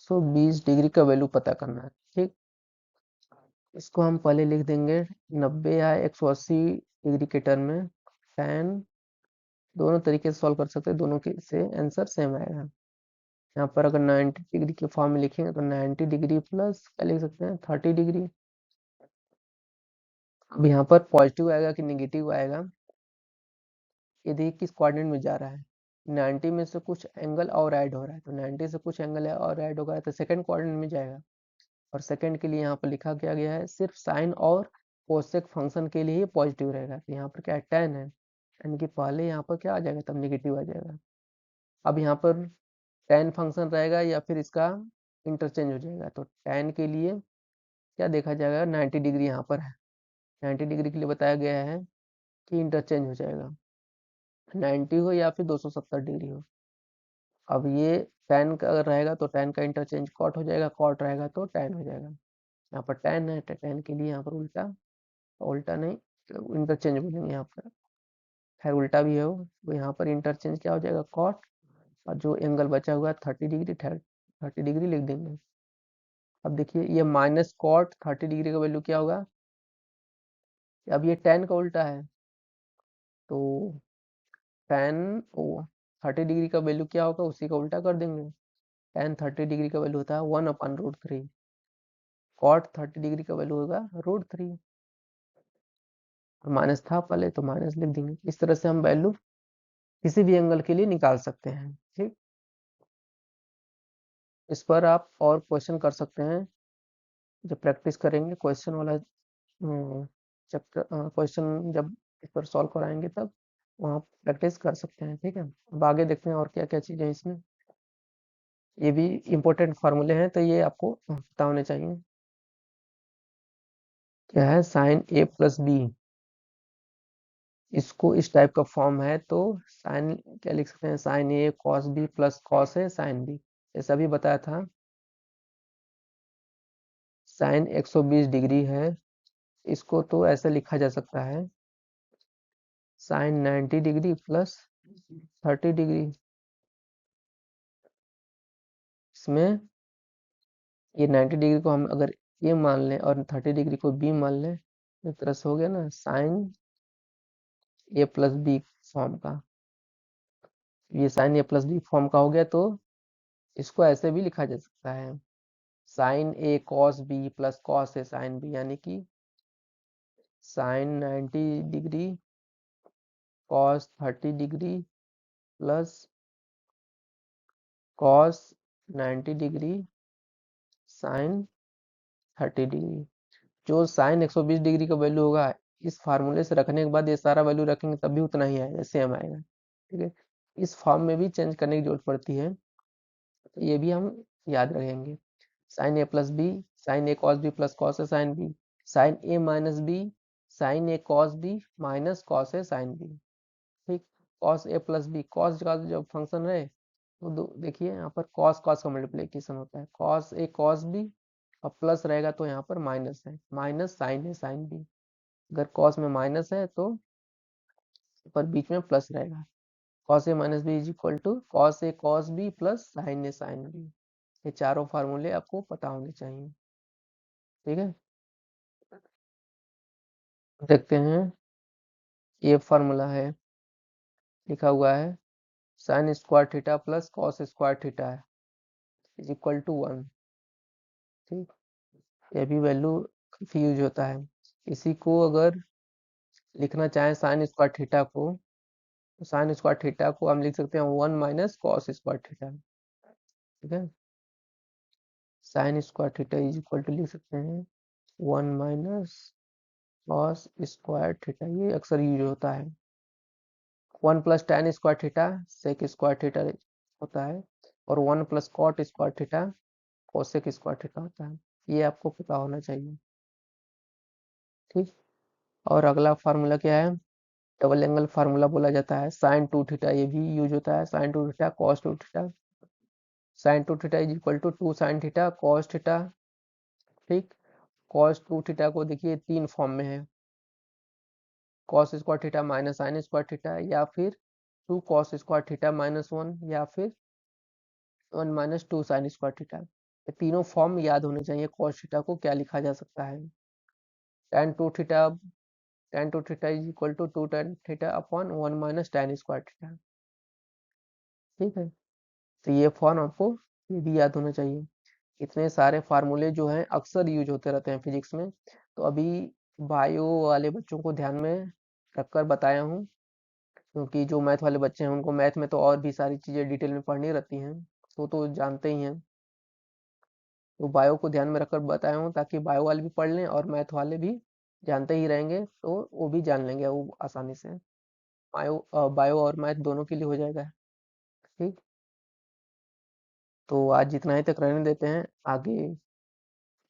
120 डिग्री का वैल्यू पता करना है। ठीक, इसको हम पहले लिख देंगे 90 या 180 डिग्री के टर्म में। tan दोनों तरीके से सॉल्व कर सकते हैं, दोनों के से आंसर सेम आएगा। यहाँ पर अगर 90 डिग्री के फॉर्म में लिखेंगे तो 90 डिग्री प्लस क्या लिख सकते हैं 30 डिग्री। अब यहाँ पर पॉजिटिव आएगा कि निगेटिव आएगा, ये देखिए किस क्वाड्रेंट में जा रहा है। 90 में से कुछ एंगल और ऐड हो रहा है, तो 90 से कुछ एंगल और ऐड होगा तो सेकंड क्वाड्रेंट में जाएगा। और सेकंड के लिए यहाँ पर लिखा क्या गया है, सिर्फ साइन और कोसेक फंक्शन के लिए ही पॉजिटिव रहेगा, तो यहाँ पर क्या है tan है, यानी कि पहले यहाँ पर क्या आ जाएगा, तब निगेटिव आ जाएगा। अब यहाँ पर tan फंक्शन रहेगा या फिर इसका इंटरचेंज हो जाएगा, तो tan के लिए क्या देखा जाएगा 90 डिग्री यहाँ पर है, 90 डिग्री के लिए बताया गया है कि इंटरचेंज हो जाएगा, 90 हो या फिर 270 डिग्री हो। अब ये tan का अगर रहेगा तो tan का इंटरचेंज कॉट हो जाएगा, कॉट रहेगा तो tan हो जाएगा। यहाँ पर tan है तो tan के लिए यहाँ पर उल्टा, उल्टा नहीं तो इंटरचेंज बोलेंगे यहाँ पर, खैर उल्टा भी हो तो यहाँ पर इंटरचेंज क्या हो जाएगा कॉट, और जो एंगल बचा हुआ है 30 डिग्री, 30 डिग्री लिख देंगे। अब देखिए ये माइनस कॉट 30 डिग्री का वैल्यू क्या होगा, अब ये tan का उल्टा है, तो tan ओ 30 डिग्री का वैल्यू क्या होगा उसी का उल्टा कर देंगे। tan 30 डिग्री का वैल्यू होता है 1/√3, कॉट 30 डिग्री का वैल्यू होगा √3, माइनस था पहले तो माइनस लिख देंगे। इस तरह से हम वैल्यू किसी भी एंगल के लिए निकाल सकते हैं। ठीक, इस पर आप और क्वेश्चन कर सकते हैं जब प्रैक्टिस करेंगे क्वेश्चन वाला चैप्टर, क्वेश्चन जब इस पर सॉल्व कराएंगे तब वहाँ प्रैक्टिस कर सकते हैं। ठीक है, अब आगे देखते हैं और क्या क्या चीज़ें इसमें, ये भी इम्पोर्टेंट फार्मूले हैं तो ये आपको पता होने चाहिए। क्या है साइन ए प्लस बी, इसको इस टाइप का फॉर्म है तो साइन क्या लिख सकते हैं, sign A cos B plus cos A sine B, जैसा भी बताया था। साइन 120 डिग्री है, इसको तो ऐसे लिखा जा सकता है साइन 90 डिग्री प्लस 30 डिग्री। इसमें ये 90 डिग्री को हम अगर ए मान लें और 30 डिग्री को बी मान लें, एक तरह से हो गया ना साइन ए प्लस बी फॉर्म का, ये साइन ए प्लस बी फॉर्म का हो गया, तो इसको ऐसे भी लिखा जा सकता है sine A cos B plus cos A sine B, यानी कि sine 90 degree cos 30 degree plus cos 90 degree sine 30 degree. जो साइन 120 डिग्री का वैल्यू होगा इस फार्मूले से रखने के बाद ये सारा वैल्यू रखेंगे तब भी उतना ही आएगा, सेम आएगा। ठीक है, इस फॉर्म में भी चेंज करने की जरूरत पड़ती है, तो ये भी हम याद रखेंगे। Sign A plus B, sign A cos B plus cos A sine B, sign A minus B, sign A cos B minus cos A sine B. ठीक, cos A plus B, cos का जब function है तो देखिए यहाँ पर cos cos का multiplication होता है, कॉस ए कॉस बी और प्लस रहेगा तो यहाँ पर माइनस है, minus sine A sine B, अगर कॉस में माइनस है तो पर बीच में प्लस रहेगा, cos A minus B is equal to cos A cos B plus sine A sine B. ये चारों फार्मूले आपको पता होने चाहिए। ठीक है, देखते हैं ये फार्मूला है, लिखा हुआ है sine square theta plus cos square theta is equal to 1। ठीक, ये भी वैल्यू काफी यूज होता है। इसी को अगर लिखना चाहें साइन स्क्वायर थीटा को, तो साइन स्क्वायर थीटा को हम लिख सकते हैं 1 माइनस कॉस स्क्वायर थीटा। ठीक है, sine square theta is equal to लिख सकते हैं 1 माइनस कॉस स्क्वायर थीटा, ये अक्सर यूज होता है। 1 plus tan square theta sec square theta होता है, और 1 plus cot square theta cosec square theta होता है। ये आपको पता होना चाहिए, ठीक। और अगला फार्मूला क्या है? डबल एंगल फार्मूला बोला जाता है। साइन 2 थीटा ये भी यूज होता है। Sine 2 theta cos 2 theta, sine 2 theta is equal to 2 sine theta cos theta, ठीक। कॉस 2 थीटा को देखिए तीन फॉर्म में है, cos square theta minus sine square theta, या फिर 2 कॉस स्क्वायर थीटा माइनस 1, या फिर 1 माइनस 2 साइन स्क्वायर थीटा। ये तीनों फॉर्म याद होने चाहिए। कॉस थीटा को क्या लिखा जा सकता है? tan 2 theta, tan 2 theta is equal to 2 tan theta upon 1 minus tan square theta, ठीक है। तो ये फॉर्म आपको ये भी याद होना चाहिए। इतने सारे फार्मूले जो हैं अक्सर यूज होते रहते हैं फिजिक्स में। तो अभी बायो वाले बच्चों को ध्यान में रखकर बताया हूँ, क्योंकि जो मैथ वाले बच्चे हैं उनको मैथ में तो और भी सारी चीज़ें डिटेल में पढ़नी रहती हैं, तो जानते ही हैं। तो बायो को ध्यान में रखकर बताया हूँ, ताकि बायो वाले भी पढ़ लें और मैथ वाले भी जानते ही रहेंगे, तो वो भी जान लेंगे वो आसानी से। बायो और मैथ दोनों के लिए हो जाएगा, ठीक। तो आज जितना ही तक रहने देते हैं, आगे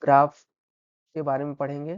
ग्राफ के बारे में पढ़ेंगे।